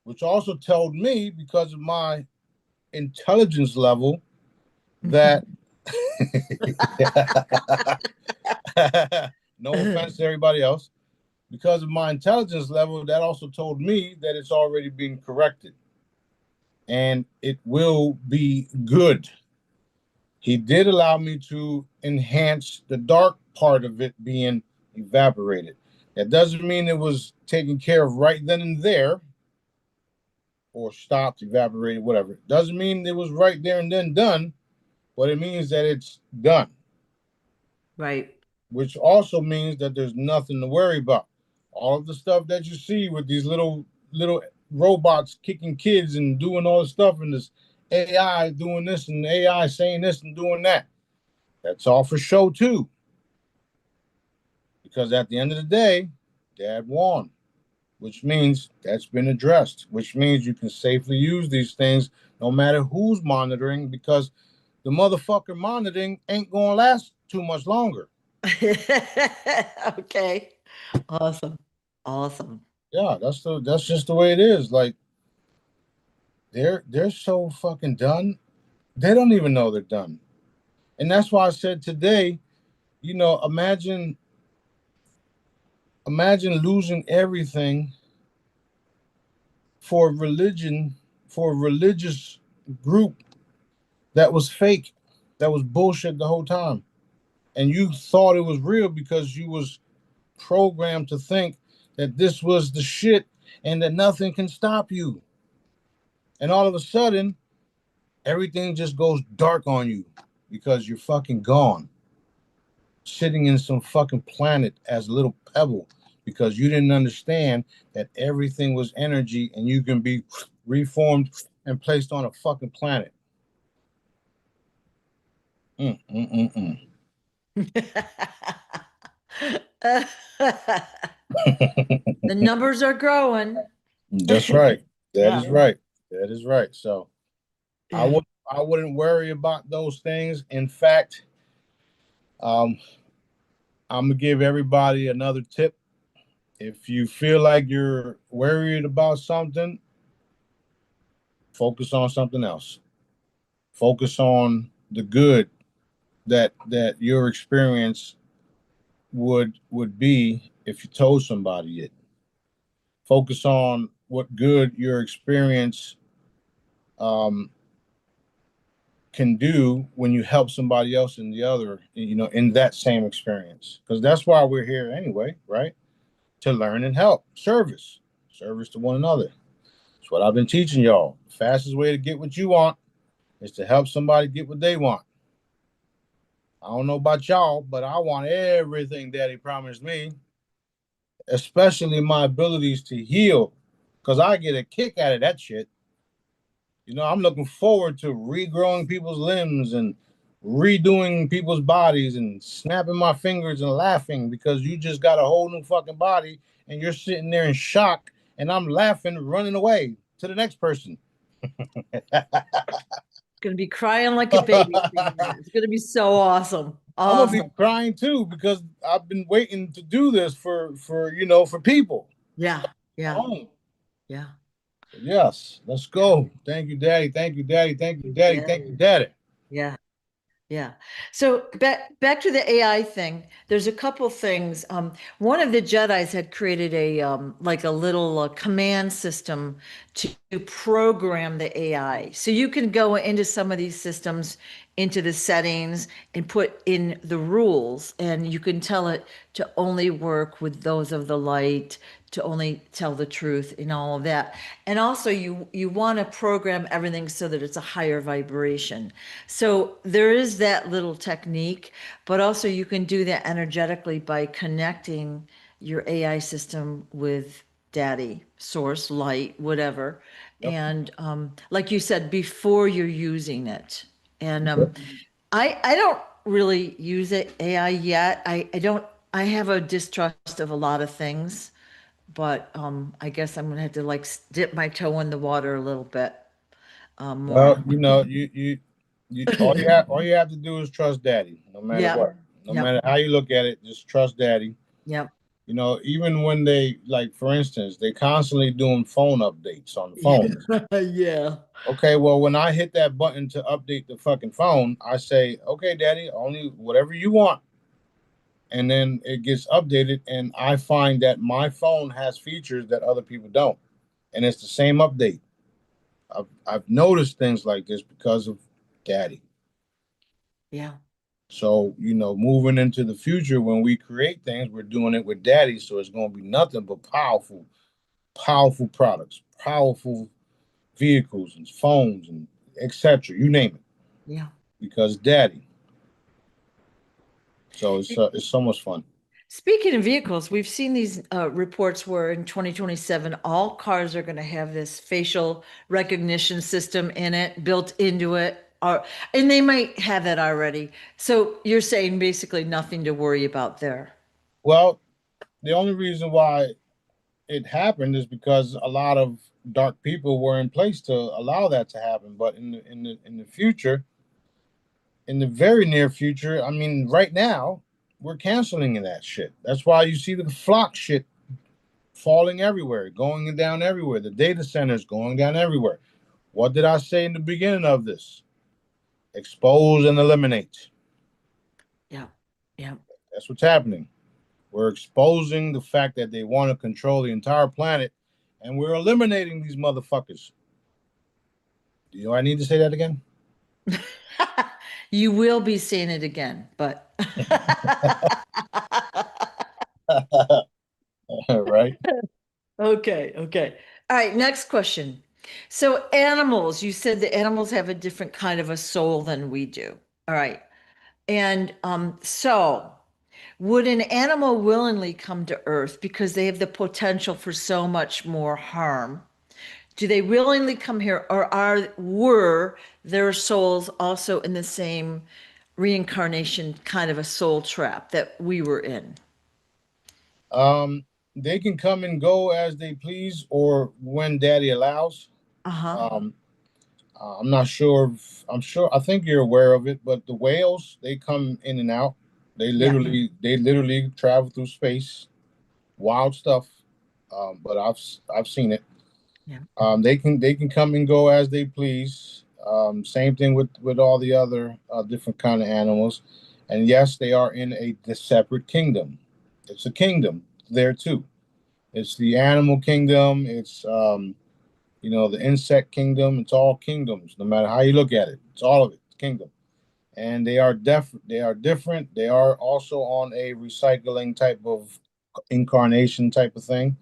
Which also told me, because of my intelligence level, that no offense to everybody else, because of my intelligence level, that also told me that it's already being corrected and it will be good. He did allow me to enhance the dark part of it being evaporated. That doesn't mean it was taken care of right then and there or stopped, evaporated, whatever. It doesn't mean it was right there and then done, but it means that it's done, Right. which also means that there's nothing to worry about. All of the stuff that you see with these little robots kicking kids and doing all this stuff, and this AI doing this and AI saying this and doing that, that's all for show too. Because at the end of the day, dad won, which means that's been addressed, which means you can safely use these things no matter who's monitoring, because the motherfucker monitoring ain't gonna last too much longer. Okay. Awesome. Awesome. Yeah, that's just the way it is. Like, they're so fucking done. They don't even know they're done. And that's why I said today, imagine losing everything for religion, for a religious group that was fake, that was bullshit the whole time. And you thought it was real because you was programmed to think that this was the shit and that nothing can stop you. And all of a sudden, everything just goes dark on you because you're fucking gone, sitting in some fucking planet as a little pebble because you didn't understand that everything was energy and you can be reformed and placed on a fucking planet. Mm, mm, The mm. numbers are growing. That's right. That Yeah. is right. That is right. So I Yeah. would I wouldn't worry about those things. In fact, um, I'm gonna give everybody another tip. If you feel like you're worried about something, focus on something else. Focus on the good that your experience would be if you told somebody it. Focus on what good your experience um, can do when you help somebody else in the other, in that same experience. Because that's why we're here anyway, right? To learn and help. Service to one another. That's what I've been teaching y'all. The fastest way to get what you want is to help somebody get what they want. I don't know about y'all, but I want everything Daddy promised me, especially my abilities to heal, because I get a kick out of that shit. I'm looking forward to regrowing people's limbs and redoing people's bodies and snapping my fingers and laughing because you just got a whole new fucking body and you're sitting there in shock and I'm laughing, running away to the next person. Gonna be crying like a baby. It's gonna be so awesome. I'm gonna be Awesome. crying too because I've been waiting to do this for people. Yeah. Yeah. Oh, Yeah. yes, let's go. Thank you, Daddy. Thank you, Daddy. Thank you, Daddy. Thank you, Yeah. Daddy. Yeah. Yeah. So back to the AI thing. There's a couple things. One of the Jedi's had created a like a little command system to program the AI. So you can go into some of these systems, into the settings, and put in the rules, and you can tell it to only work with those of the light, to only tell the truth, and all of that. And also, you want to program everything so that it's a higher vibration. So there is that little technique, but also you can do that energetically by connecting your AI system with daddy, source, light, whatever. Yep. And like you said, before you're using it. And Yep. I don't really use it AI yet. I don't. I have a distrust of a lot of things, but I guess I'm gonna have to like dip my toe in the water a little bit more. Well, you all you have to do is trust Daddy, no matter Yeah. what. No Yep. matter how you look at it, just trust Daddy. Yep. Even when they, like, for instance, they constantly doing phone updates on the Yeah. phones. Yeah. Okay, well, when I hit that button to update the fucking phone, I say, "Okay, Daddy, only whatever you want." And then it gets updated, and I find that my phone has features that other people don't, and it's the same update. I've noticed things like this because of Daddy. Yeah. So, moving into the future, when we create things, we're doing it with Daddy. So it's going to be nothing but powerful, powerful products, powerful vehicles and phones and etc. You name it, Yeah. because Daddy. So it's so much fun. Speaking of vehicles, we've seen these reports where in 2027, all cars are going to have this facial recognition system in it, built into it, and they might have that already. So you're saying basically nothing to worry about there. Well, the only reason why it happened is because a lot of dark people were in place to allow that to happen. But in the future, in the very near future, I mean, right now, we're canceling that shit. That's why you see the flock shit falling everywhere, going down everywhere. The data centers going down everywhere. What did I say in the beginning of this? Expose and eliminate. Yeah. Yeah. That's what's happening. We're exposing the fact that they want to control the entire planet, and we're eliminating these motherfuckers. Do I need to say that again? You will be seeing it again, but Right? okay, okay. All right, next question. So animals, you said the animals have a different kind of a soul than we do. All right. And so would an animal willingly come to Earth because they have the potential for so much more harm? Do they willingly come here, or were their souls also in the same reincarnation kind of a soul trap that we were in? Um, they can come and go as they please, or when Daddy allows. Uh-huh. Um, I'm not sure. I'm sure. I think you're aware of it, but the whales they come in and out. Yeah. They literally travel through space. Wild stuff. But I've seen it. Yeah. They can come and go as they please. Same thing with all the other different kind of animals, and yes, they are in the separate kingdom. It's a kingdom there too. It's the animal kingdom. It's the insect kingdom. It's all kingdoms, no matter how you look at it. It's all of it, kingdom. And they are They are different. They are also on a recycling type of incarnation type of thing,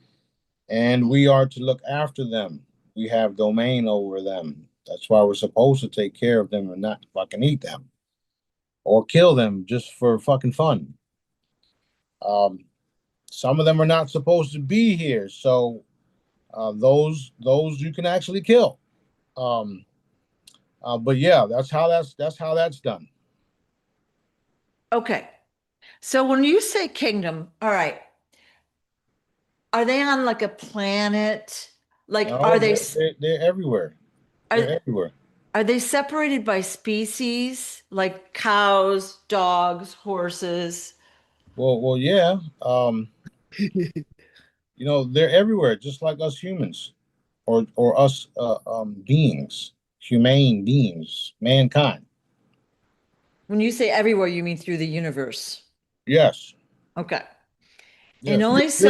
and we are to look after them. We have domain over them. That's why we're supposed to take care of them and not fucking eat them or kill them just for fucking fun. Um, some of them are not supposed to be here, so those you can actually kill. Um, but yeah, that's how that's done. Okay. So when you say kingdom, all right, are they on like a planet? Like, No, they're everywhere. are They're everywhere. are they separated by species, like cows, dogs, horses? Yeah. They're everywhere, just like us humans, or us beings, humane beings, mankind. When you say everywhere, you mean through the universe. Yes, Okay. And yes.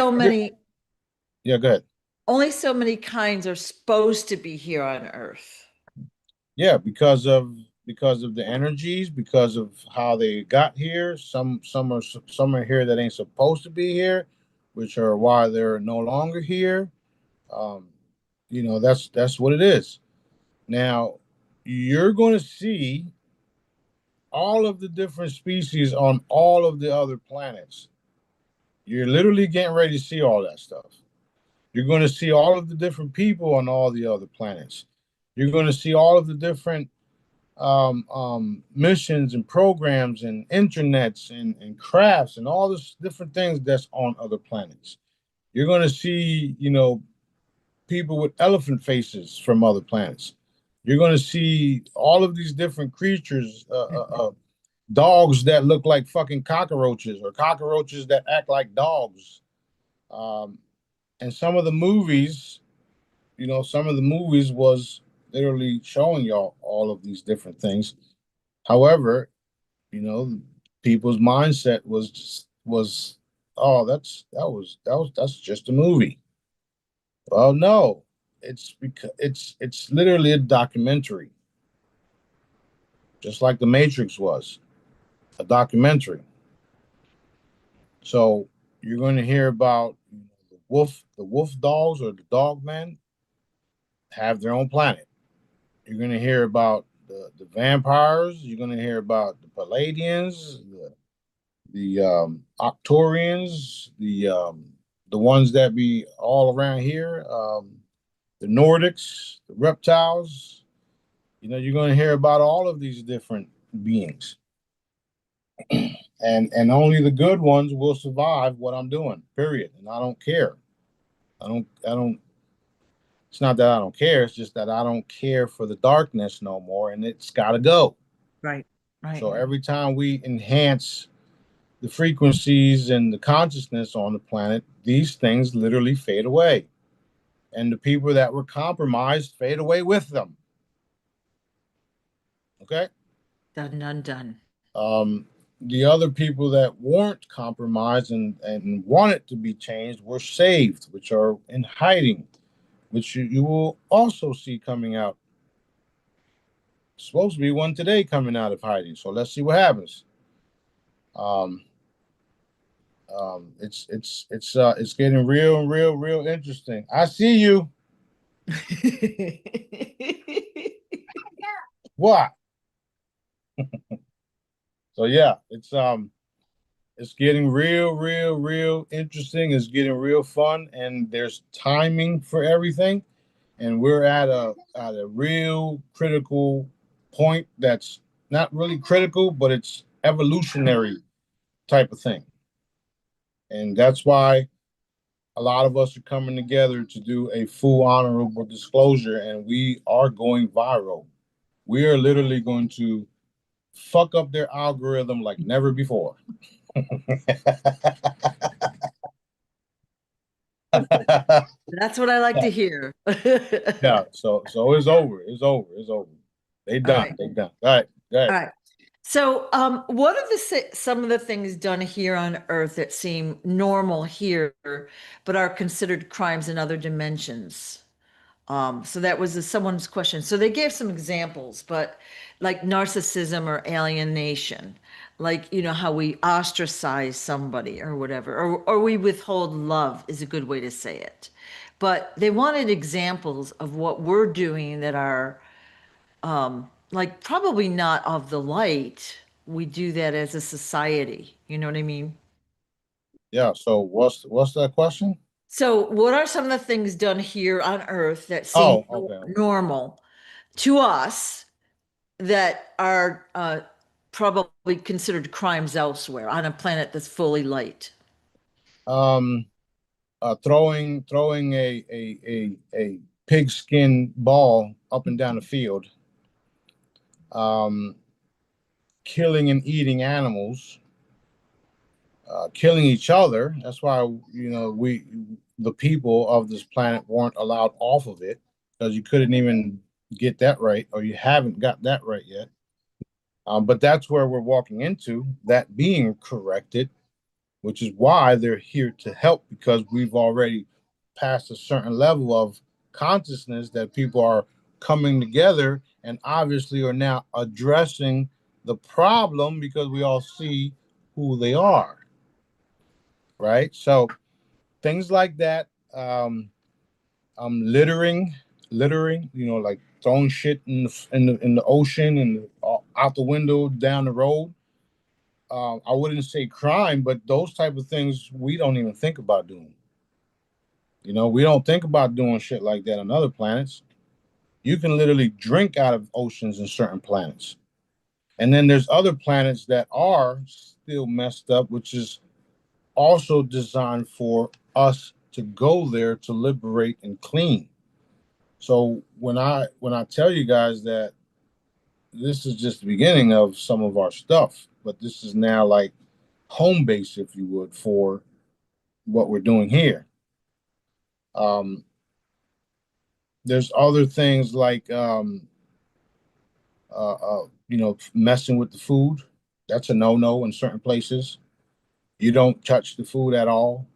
Yeah, go ahead. only so many kinds are supposed to be here on Earth. Yeah, because of the energies, because of how they got here. Some are here that ain't supposed to be here, which are why they're no longer here. Um, that's what it is. Now, you're going to see all of the different species on all of the other planets. You're literally getting ready to see all that stuff. You're going to see all of the different people on all the other planets. You're going to see all of the different missions and programs and internets and crafts and all this different things that's on other planets. You're going to see, people with elephant faces from other planets. You're going to see all of these different creatures, dogs that look like fucking cockroaches or cockroaches that act like dogs. Um, and some of the movies was literally showing y'all all of these different things. However, people's mindset was, oh, that's just a movie. Well, no, it's literally a documentary, just like The Matrix was a documentary. So you're going to hear about the wolf dogs or the dog men have their own planet. You're going to hear about the vampires. You're going to hear about the Palladians, the Octorians, the ones that be all around here, the Nordics, the reptiles. You're going to hear about all of these different beings, and only the good ones will survive what I'm doing. Period. And I don't care. I don't. It's not that I don't care. It's just that I don't care for the darkness no more, and it's got to go. Right. Right. So every time we enhance the frequencies and the consciousness on the planet, these things literally fade away. And the people that were compromised fade away with them. Okay. Done, done, done. The other people that weren't compromised and wanted to be changed were saved, which are in hiding, which you will also see coming out. Supposed to be one today coming out of hiding. So let's see what happens. Um, it's getting real interesting. I see you. What? So yeah, it's getting real interesting. It's getting real fun, and there's timing for everything. And we're at a real critical point that's not really critical, but it's evolutionary type of thing. And that's why a lot of us are coming together to do a full honorable disclosure, and we are going viral. We are literally going to fuck up their algorithm like never before. That's what I like to hear. Yeah, so it's over. It's over. It's over. They All done. right. They done. All right. Go All ahead. right. So, what are some of the things done here on Earth that seem normal here, but are considered crimes in other dimensions? So that was someone's question. So they gave some examples, but like narcissism or alienation, like how we ostracize somebody or whatever, or we withhold love is a good way to say it. But they wanted examples of what we're doing that are like probably not of the light. We do that as a society. You know what I mean? Yeah. So what's that question? So, what are some of the things done here on Earth that seem Oh, okay. normal to us that are probably considered crimes elsewhere on a planet that's fully light? Um, throwing a pigskin ball up and down the field. Um, killing and eating animals. Killing each other. That's why we the people of this planet weren't allowed off of it because you couldn't even get that right, or you haven't got that right yet. But that's where we're walking into that being corrected, which is why they're here to help because we've already passed a certain level of consciousness that people are coming together and obviously are now addressing the problem because we all see who they are, right? So things like that, littering, like throwing shit in the ocean and out the window down the road. I wouldn't say crime, but those type of things we don't even think about doing. We don't think about doing shit like that on other planets. You can literally drink out of oceans in certain planets. And then there's other planets that are still messed up, which is also designed for us to go there to liberate and clean. So when I tell you guys that this is just the beginning of some of our stuff, but this is now like home base, if you would, for what we're doing here. Um, there's other things like messing with the food. That's a no-no in certain places. You don't touch the food at all.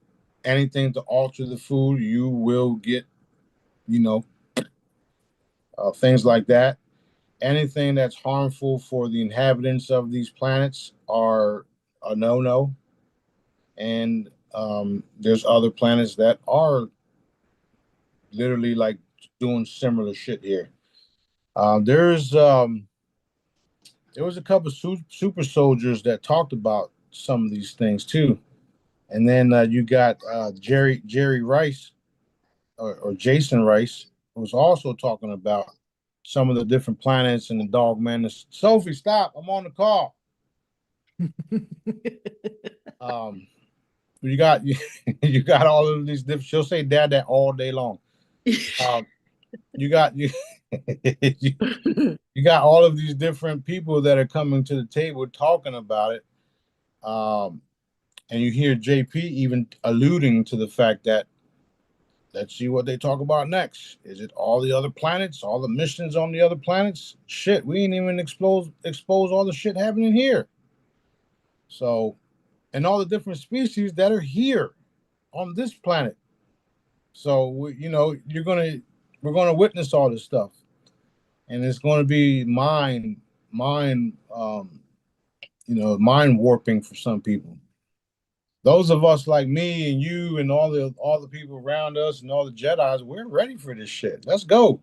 Anything to alter the food, you will get, you know, things like that. Anything that's harmful for the inhabitants of these planets are a no-no. And there's other planets that are literally like doing similar shit here. There's there was a couple of super soldiers that talked about some of these things too. And then you got Jerry Rice or Jason Rice, who's also talking about some of the different planets and the dog man. Sophie, stop! I'm on the call. Um, you got you got all of these different. She'll say "dad" that all day long. Um, you got you, you got all of these different people that are coming to the table talking about it. And you hear JP even alluding to the fact that Let's see what they talk about next. Is it all the other planets, all the missions on the other planets? Shit, we ain't even expose all the shit happening here. So, and all the different species that are here on this planet. So, we're gonna witness all this stuff, and it's going to be mind warping for some people. Those of us like me and you and all the people around us and all the Jedi's, we're ready for this shit. Let's go.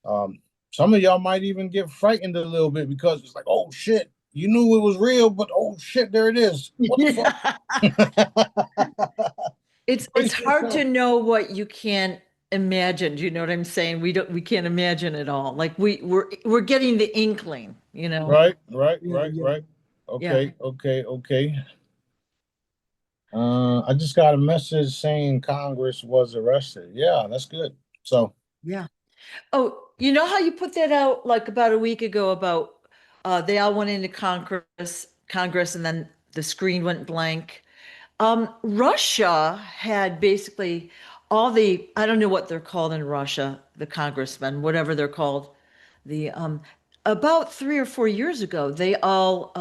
Um, some of y'all might even get frightened a little bit because it's like, oh shit, you knew it was real, but oh shit, there it is. What the fuck? Yeah. It's Brace hard to yourself. know what you can't imagine. Do you know what I'm saying? We can't imagine it all. Like we're getting the inkling, you know? Right, right, Yeah, right, yeah, right. yeah, Okay, okay, okay. I just got a message saying Congress was arrested. Yeah, that's good. So, yeah. Oh, you know how you put that out like about a week ago about they all went into Congress and then the screen went blank. Russia had basically all the, I don't know what they're called in Russia, the congressmen, whatever they're called. The About 3 or 4 years ago, they all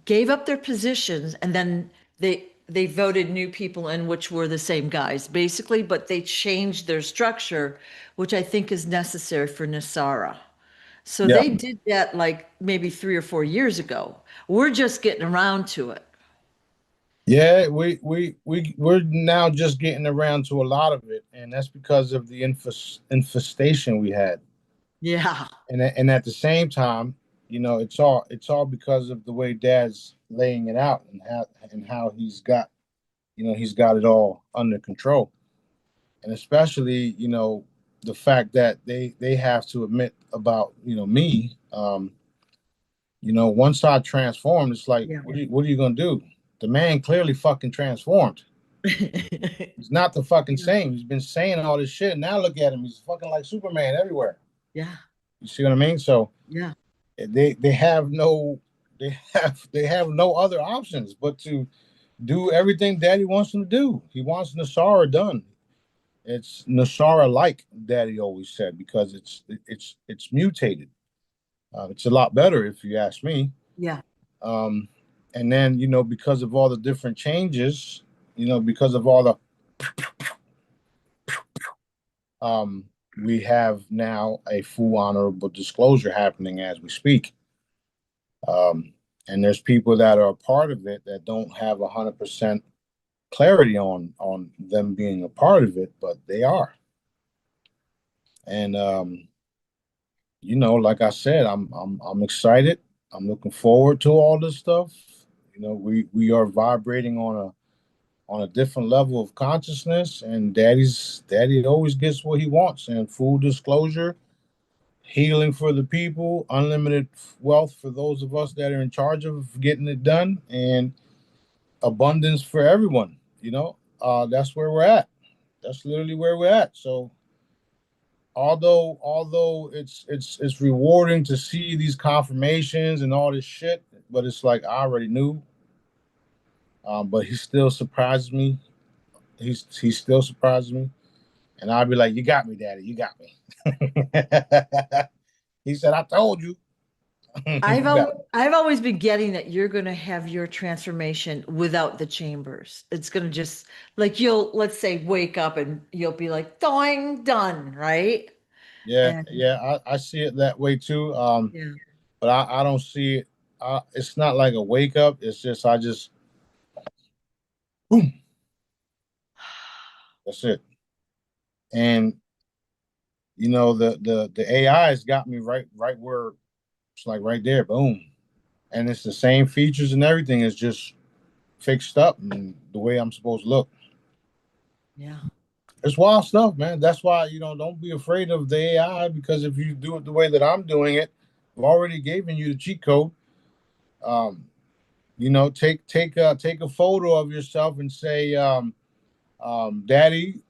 gave up their positions and then they voted new people in, which were the same guys basically, but they changed their structure, which I think is necessary for Nasara. So yeah. they did that like maybe 3 or 4 years ago. We're just getting around to it. Yeah, we're now just getting around to a lot of it, and that's because of the infestation we had. Yeah. And at the same time, it's all because of the way Dad's laying it out and how he's got it all under control. And especially, the fact that they have to admit about, me. Once I transformed, it's like, Yeah. what are you gonna do? The man clearly fucking transformed. He's not the fucking Yeah. same. He's been saying all this shit. And now look at him. He's fucking like Superman everywhere. Yeah. You see what I mean? So Yeah. they have no other options but to do everything Daddy wants them to do. He wants Nasara done. It's Nasara like Daddy always said because it's mutated. It's a lot better if you ask me. Yeah. Um, and then because of all the different changes, because of all the um, we have now a full honorable disclosure happening as we speak. Um, and there's people that are a part of it that don't have 100% clarity on them being a part of it, but they are. And like I said, I'm excited. I'm looking forward to all this stuff. We are vibrating on a different level of consciousness, and Daddy always gets what he wants. And full disclosure, healing for the people, unlimited wealth for those of us that are in charge of getting it done, and abundance for everyone. That's where we're at. That's literally where we're at. So although it's rewarding to see these confirmations and all this shit, but it's like I already knew. But he still surprises me. He still surprises me, and I'll be like, "You got me, Daddy. You got me." He said, "I told you." You got me. I've always been getting that you're going to have your transformation without the chambers. It's going to just like you'll, let's say, wake up and you'll be like, doing done, right? Yeah, And yeah, I see it that way too. yeah. But I don't see it. It's not like a wake up. It's just I just boom. That's it. And the AI has got me right where it's like right there, boom. And it's the same features and everything. It's just fixed up and the way I'm supposed to look. Yeah. It's wild stuff, man. That's why don't be afraid of the AI because if you do it the way that I'm doing it, I've already given you the cheat code. Um, take a photo of yourself and say, Daddy,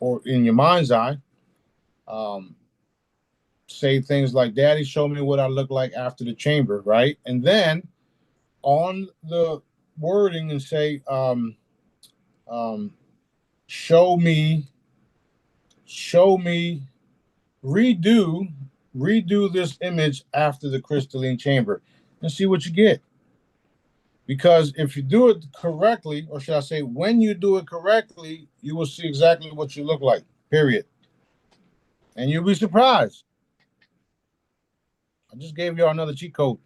or in your mind's eye, um, say things like, Daddy, show me what I look like after the chamber, right? And then on the wording and say, um, show me, show me, redo, redo this image after the crystalline chamber and see what you get. Because if you do it correctly, or should I say, when you do it correctly, you will see exactly what you look like, period. And you'll be surprised. I just gave y'all another cheat code.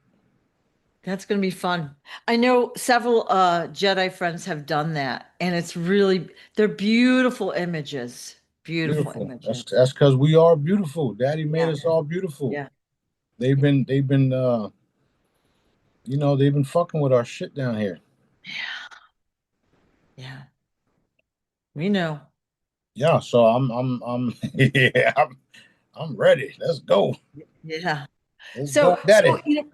That's going to be fun. I know several Jedi friends have done that, and it's really, they're beautiful images. Beautiful Beautiful. images. That's because we are beautiful. Daddy made Yeah. us all beautiful. Yeah. They've been fucking with our shit down here. Yeah. We know. Yeah, so I'm yeah, I'm ready. Let's go. Yeah. Let's So, go, so daddy.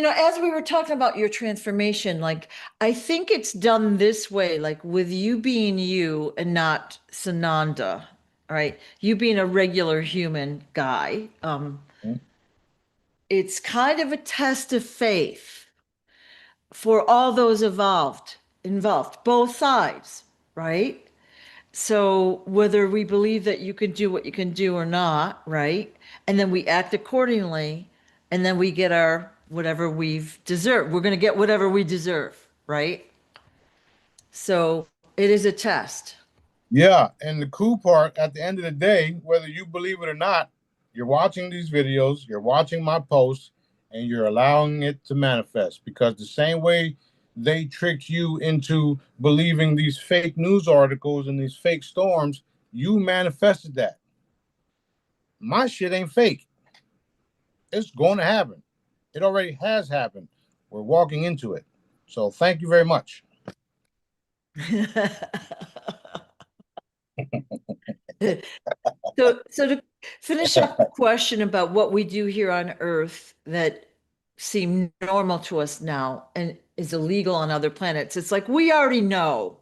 as we were talking about your transformation, like I think it's done this way, like with you being you and not Sananda, all right? You being a regular human guy. It's kind of a test of faith for all those involved, both sides, right? So whether we believe that you can do what you can do or not, right? And then we act accordingly, and then we get our whatever we've deserved. We're going to get whatever we deserve, right? So it is a test. Yeah, and the cool part at the end of the day, whether you believe it or not, you're watching these videos, you're watching my posts, and you're allowing it to manifest. Because the same way they tricked you into believing these fake news articles and these fake storms, you manifested that. My shit ain't fake. It's going to happen. It already has happened. We're walking into it. So thank you very much. So to finish up the question about what we do here on Earth that seem normal to us now and is illegal on other planets, it's like we already know.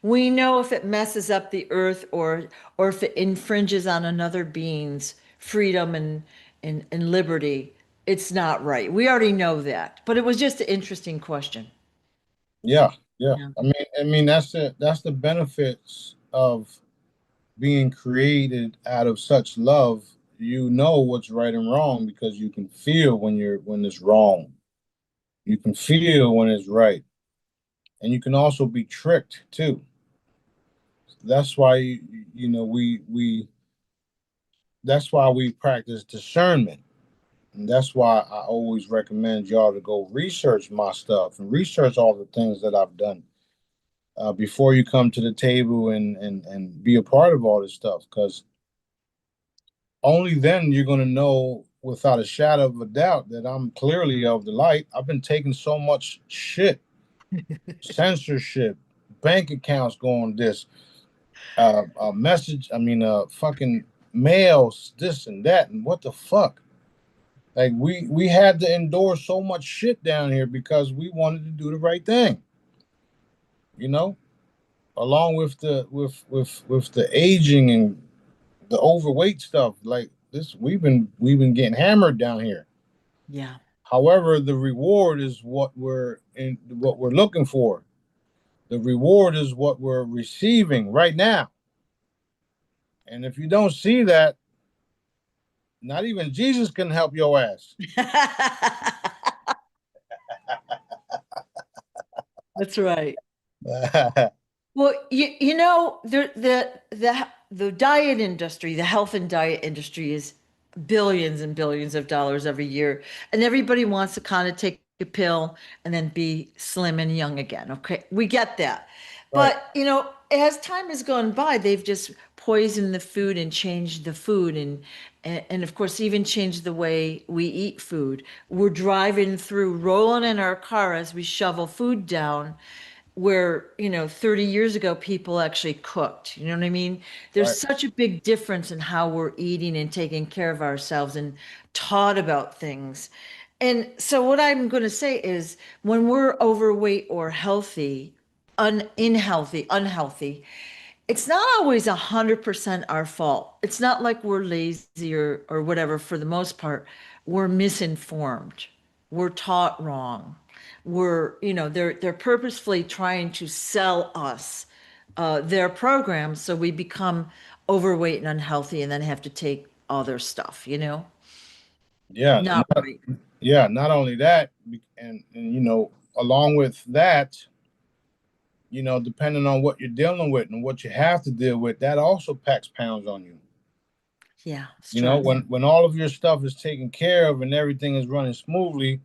We know if it messes up the Earth or if it infringes on another being's freedom and liberty, it's not right. We already know that. But it was just an interesting question. Yeah, yeah. Yeah. I mean that's the benefits of being created out of such love. You know what's right and wrong because you can feel when it's wrong. You can feel when it's right, and you can also be tricked too. That's why you know that's why we practice discernment. And that's why I always recommend y'all to go research my stuff and research all the things that I've done before you come to the table and be a part of all this stuff. Because only then you're going to know without a shadow of a doubt that I'm clearly of the light. I've been taking so much shit, censorship, bank accounts going this, message, fucking mails, this and that, and what the fuck? Like we had to endure so much shit down here because we wanted to do the right thing, you know, along with the aging and the overweight stuff. Like this, we've been getting hammered down here. Yeah. However, the reward is what we're looking for. The reward is what we're receiving right now. And if you don't see that, not even Jesus can help your ass. That's right. Well, the diet industry, the health and diet industry is billions and billions of dollars every year, and everybody wants to kind of take a pill and then be slim and young again. Okay, we get that. Right, But, as time has gone by, they've just poisoned the food and changed the food and of course even changed the way we eat food. We're driving through, rolling in our car as we shovel food down where 30 years ago people actually cooked, you know what I mean? There's right. such a big difference in how we're eating and taking care of ourselves and taught about things. And so what I'm going to say is when we're overweight or healthy, unhealthy, it's not always 100% our fault. It's not like we're lazy or whatever. For the most part, we're misinformed. We're taught wrong. They're purposefully trying to sell us their programs, so we become overweight and unhealthy and then have to take all their stuff, you know? Yeah, Not right. yeah. Not only that, and along with that, depending on what you're dealing with and what you have to deal with, that also packs pounds on you. Yeah, When stress. all of your stuff is taken care of and everything is running smoothly,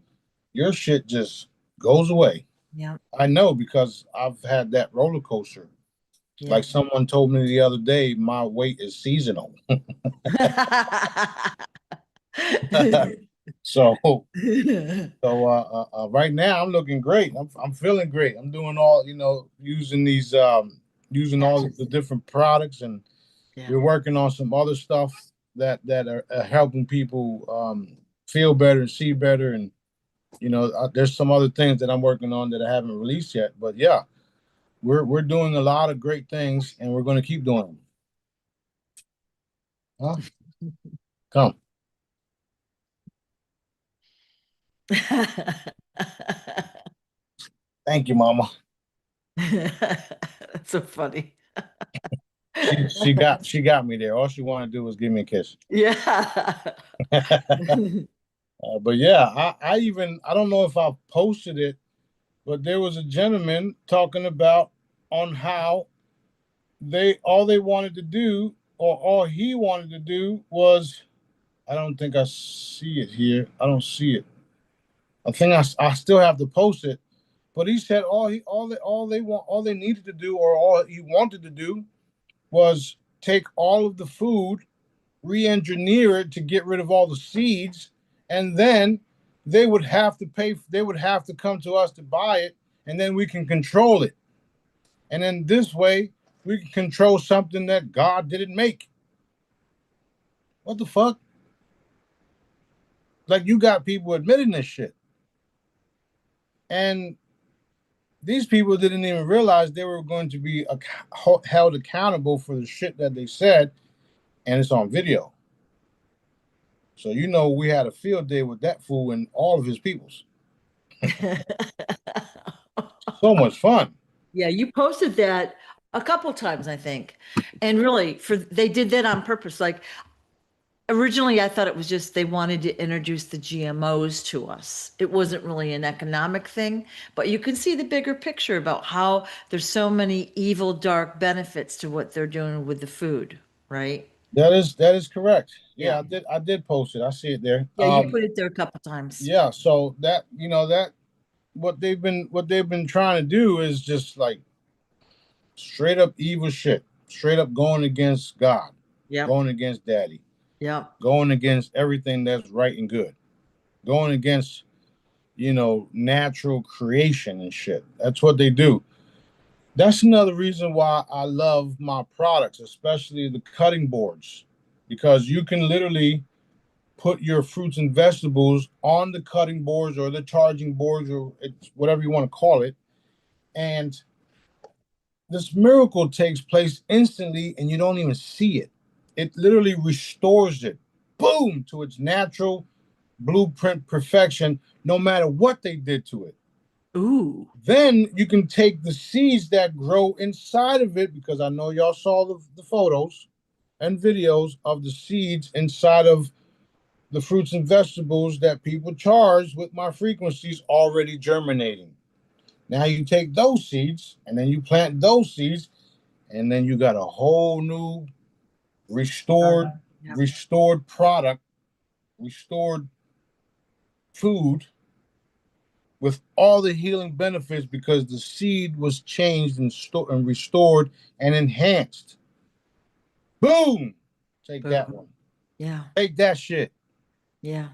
your shit just goes away. Yeah, I know because I've had that roller coaster. yeah. Like someone told me the other day, my weight is seasonal. So, right now I'm looking great. I'm feeling great. I'm doing all using these using all Patches. the different products, and Yeah. we're working on some other stuff that are helping people feel better and see better, and there's some other things that I'm working on that I haven't released yet. But yeah, we're doing a lot of great things, and we're going to keep doing them. Huh? Come. Thank you, Mama. That's so funny. She got me there. All she wanted to do was give me a kiss. Yeah. But yeah, I don't know if I posted it, but there was a gentleman talking about on how they wanted to do, or all he wanted to do was, I don't think I see it here. I don't see it. I think I still have to post it. But he said all they needed to do, or all he wanted to do, was take all of the food, re-engineer it to get rid of all the seeds, and then they would have to come to us to buy it, and then we can control it. And then this way we can control something that God didn't make. What the fuck? Like, you got people admitting this shit. And these people didn't even realize they were going to be held accountable for the shit that they said, and it's on video. So we had a field day with that fool and all of his peoples. So much fun. Yeah, you posted that a couple times, I think. And really, they did that on purpose. Like originally, I thought it was just they wanted to introduce the GMOs to us. It wasn't really an economic thing, but you can see the bigger picture about how there's so many evil, dark benefits to what they're doing with the food, right? That is correct. Yeah. Yeah, I did post it. I see it there. Yeah, you put it there a couple times. Yeah, so that what they've been trying to do is just like straight up evil shit. Straight up going against God, Yep. going against Daddy, Yep. going against everything that's right and good, going against natural creation and shit. That's what they do. That's another reason why I love my products, especially the cutting boards, because you can literally put your fruits and vegetables on the cutting boards or the charging boards, or it's whatever you want to call it, and this miracle takes place instantly and you don't even see it. It literally restores it, boom, to its natural blueprint perfection, no matter what they did to it. Ooh. Then you can take the seeds that grow inside of it, because I know y'all saw the photos and videos of the seeds inside of the fruits and vegetables that people charge with my frequencies already germinating. Now you take those seeds and then you plant those seeds, and then you got a whole new restored Yep. restored product, restored food with all the healing benefits, because the seed was changed and restored and enhanced. Boom! Take that Boom. one. Yeah. Take that shit. Yeah.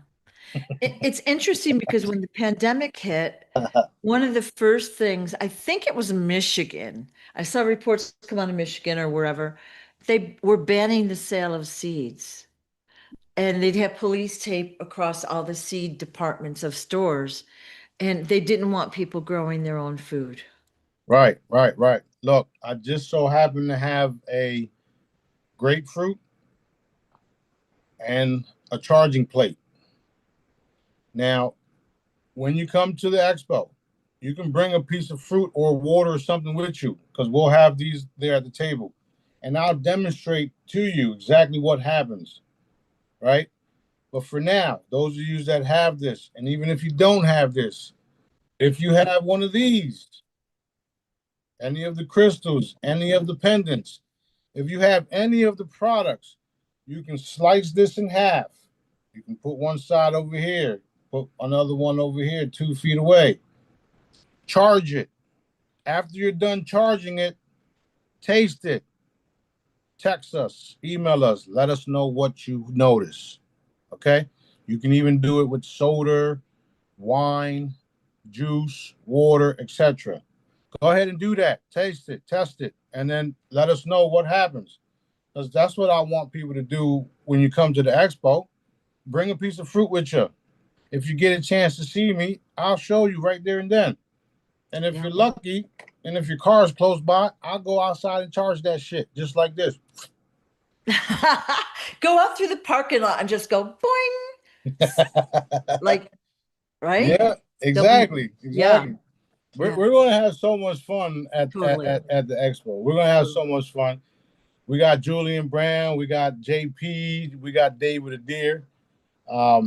It's interesting because when the pandemic hit, one of the first things, I think it was Michigan, I saw reports come out of Michigan or wherever, they were banning the sale of seeds. And they'd have police tape across all the seed departments of stores. And they didn't want people growing their own food. Right, right, right. Look, I just so happen to have a grapefruit and a charging plate. Now, when you come to the expo, You can bring a piece of fruit or water or something with you because we'll have these there at the table. And I'll demonstrate to you exactly what happens, right? But for now, those of you that have this, and even if you don't have this, if you have one of these, any of the crystals, any of the pendants, if you have any of the products, you can slice this in half. You can put one side over here, put another one over here, 2 feet away. Charge it. After you're done charging it, taste it. Text us, email us, let us know what you notice. Okay? You can even do it with soda, wine, juice, water, etc. Go ahead and do that. Taste it, test it, and then let us know what happens. Because that's what I want people to do when you come to the expo. Bring a piece of fruit with you. If you get a chance to see me, I'll show you right there and then. And if Yeah. you're lucky, and if your car is close by, I'll go outside and charge that shit just like this. Go out through the parking lot and just go boing. Like, right? Yeah, They'll be, exactly, yeah, exactly. yeah, We're going to have so much fun totally. at the expo. We're going to have Totally. so much fun. We got Julian Brown, we got JP, we got David Adair. I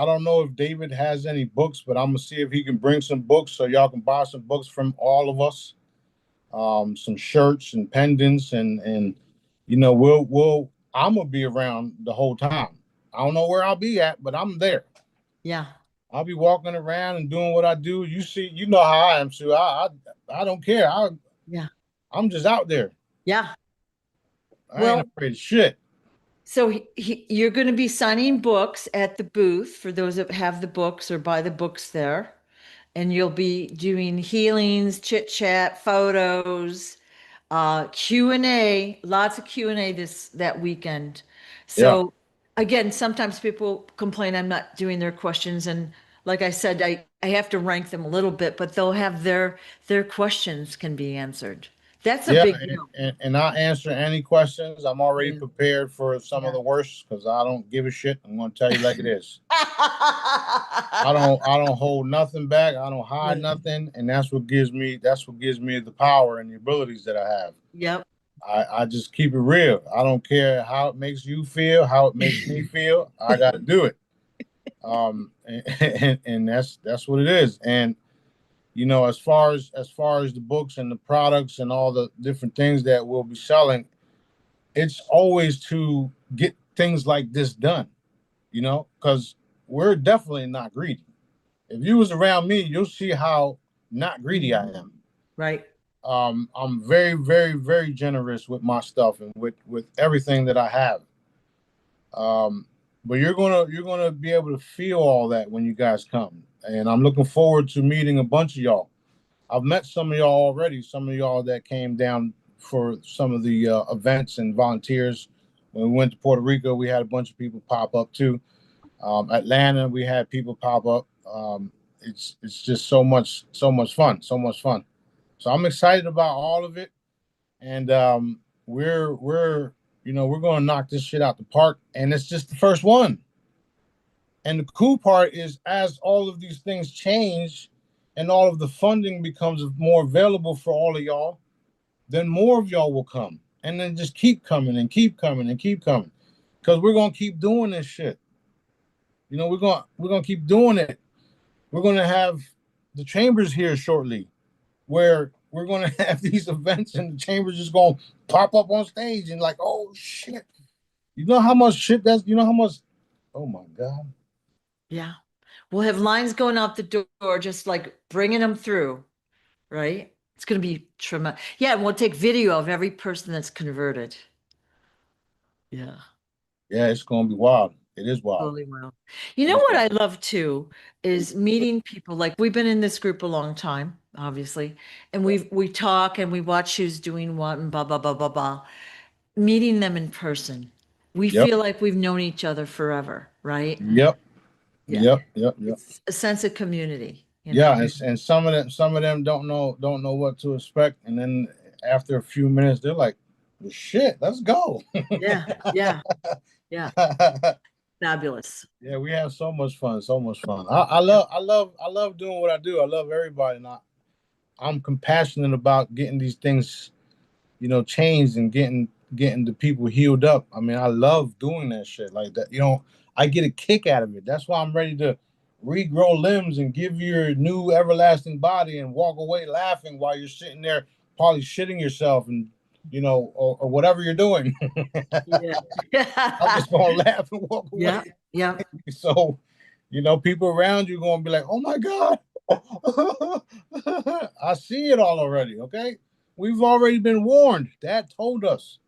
don't know if David has any books, but I'm gonna see if he can bring some books so y'all can buy some books from all of us. Some shirts and pendants, and we'll I'm gonna be around the whole time. I don't know where I'll be at, but I'm there. Yeah, I'll be walking around and doing what I do. You see, you know how I am, Sue. I don't care. yeah, I'm just out there. yeah. I ain't Well, afraid of shit. so you're going to be signing books at the booth for those that have the books or buy the books there. And you'll be doing healings, chit chat, photos, Q&A, lots of Q&A that weekend. Yeah. So again, sometimes people complain I'm not doing their questions. And like I said, I have to rank them a little bit, but they'll have their questions can be answered. That's a Yeah, big deal. and I answer any questions. I'm already Yeah. prepared for some of Yeah. the worst because I don't give a shit. I'm gonna tell you like it is. I don't hold nothing back. I don't hide Yeah. nothing, and that's what gives me the power and the abilities that I have. Yep. I just keep it real. I don't care how it makes you feel, how it makes me feel. I got to do it. And that's what it is. And as far as the books and the products and all the different things that we'll be selling, it's always to get things like this done, because we're definitely not greedy. If you was around me, you'll see how not greedy I am. Right. I'm very, very, very generous with my stuff and with everything that I have. But you're gonna be able to feel all that when you guys come, and I'm looking forward to meeting a bunch of y'all. I've met some of y'all already. Some of y'all that came down for some of the events and volunteers. When we went to Puerto Rico, we had a bunch of people pop up too. Atlanta, we had people pop up. It's just so much fun, so much fun. So I'm excited about all of it, and we're going to knock this shit out the park, and it's just the first one. And the cool part is, as all of these things change, and all of the funding becomes more available for all of y'all, then more of y'all will come, and then just keep coming and keep coming and keep coming, because we're gonna keep doing this shit. We're gonna keep doing it. We're gonna have the chambers here shortly, where we're gonna have these events, and the chambers just gonna pop up on stage and like, oh shit, you know how much shit that's, you know how much. Oh my god. Yeah. We'll have lines going out the door, just like bringing them through, right? It's going to be tremendous. Yeah, and we'll take video of every person that's converted. Yeah, Yeah, it's gonna be wild. It is wild. totally will. You It know is what wild. I love too is meeting people. Like we've been in this group a long time, obviously, and we talk and we watch who's doing what and blah blah blah blah blah. Meeting them in person, we Yep. feel like we've known each other forever, right? Yep. Yeah, Yep. Yep. Yep. it's a sense of community, you Yeah, know. and some of them don't know what to expect, and then after a few minutes, they're like, well, "Shit, let's go." Yeah, yeah, yeah. Fabulous. Yeah, we have so much fun, so much fun. I love doing what I do. I love everybody, and I'm compassionate about getting these things, changed and getting the people healed up. I mean, I love doing that shit like that. I get a kick out of it. That's why I'm ready to regrow limbs and give you your new everlasting body and walk away laughing while you're sitting there probably shitting yourself and or whatever you're doing. Yeah. I'm just gonna laugh and walk Yeah. away. Yeah. So, people around you gonna be like, "Oh my God, I see it all already." Okay, we've already been warned. Dad told us.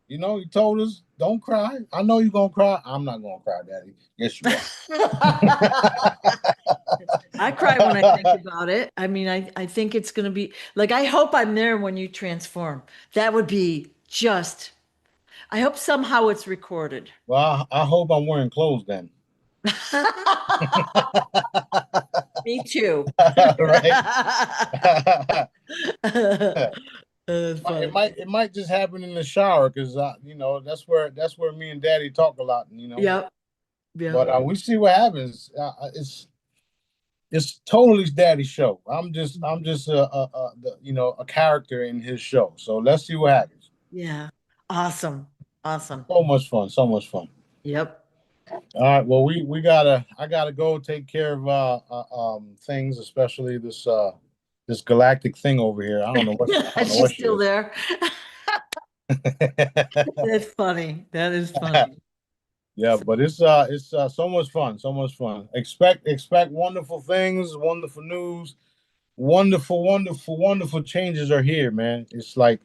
He told us, "Don't cry." I know you're gonna cry. I'm not gonna cry, Daddy. Yes, you I cry when I think about it. I mean, I think it's going to be like, I hope I'm there when you transform. That would be just, I hope somehow it's recorded. Well, I hope I'm wearing clothes then. Me too. Right. It Fun. might just happen in the shower because that's where me and Daddy talk a lot. Yep. Yep. But we see what happens. It's totally Daddy's show. I'm just a character in his show. So let's see what happens. Yeah. Awesome. Awesome. So much fun. So much fun. Yep. All right. Well, I gotta go take care of things, especially this galactic thing over here. I don't know what She's she still is. there. That's funny. That is funny. Yeah, but it's so much fun, so much fun. Expect wonderful things, wonderful news, wonderful changes are here, man. It's like,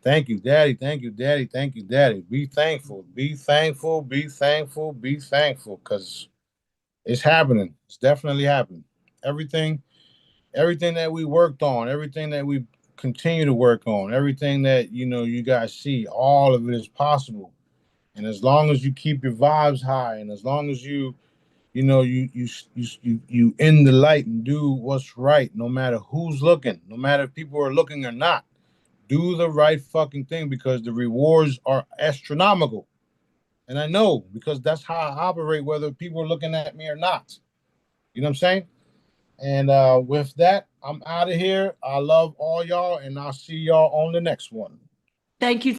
thank you, Daddy, thank you, Daddy, thank you, Daddy. Be thankful, be thankful, be thankful, be thankful, because it's happening. It's definitely happening. Everything, everything that we worked on, everything that we continue to work on, everything that you guys see, all of it is possible. And as long as you keep your vibes high, and as long as you in the light and do what's right, no matter who's looking, no matter if people are looking or not, do the right fucking thing because the rewards are astronomical. And I know because that's how I operate, whether people are looking at me or not. You know what I'm saying? And with that, I'm out of here. I love all y'all, and I'll see y'all on the next one. Thank you.